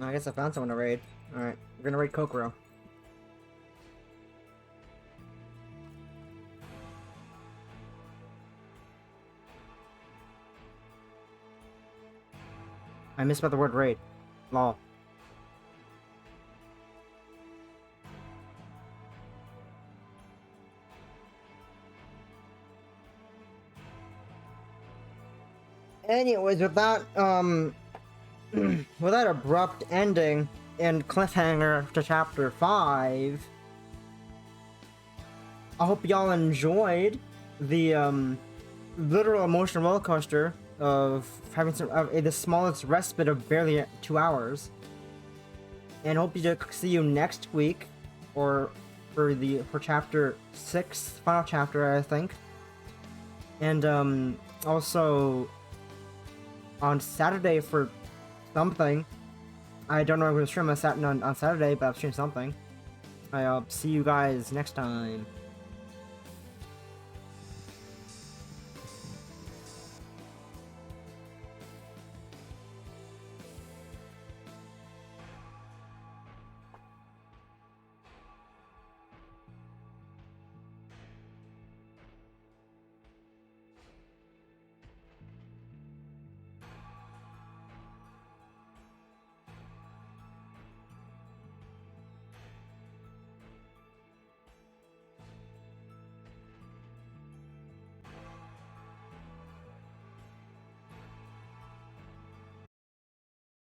I guess I found someone to raid. Alright, we're gonna raid Kokoro. I misspelled the word raid. Lol. Anyways, with that, with that abrupt ending and cliffhanger to chapter 5, I hope y'all enjoyed the literal emotional roller coaster of having the smallest respite of barely 2 hours, and hope to see you next week, or for chapter 6, final chapter, I think, and also on Saturday for something. I don't know if I'm going to stream on Saturday, but I'll stream something. I'll see you guys next time.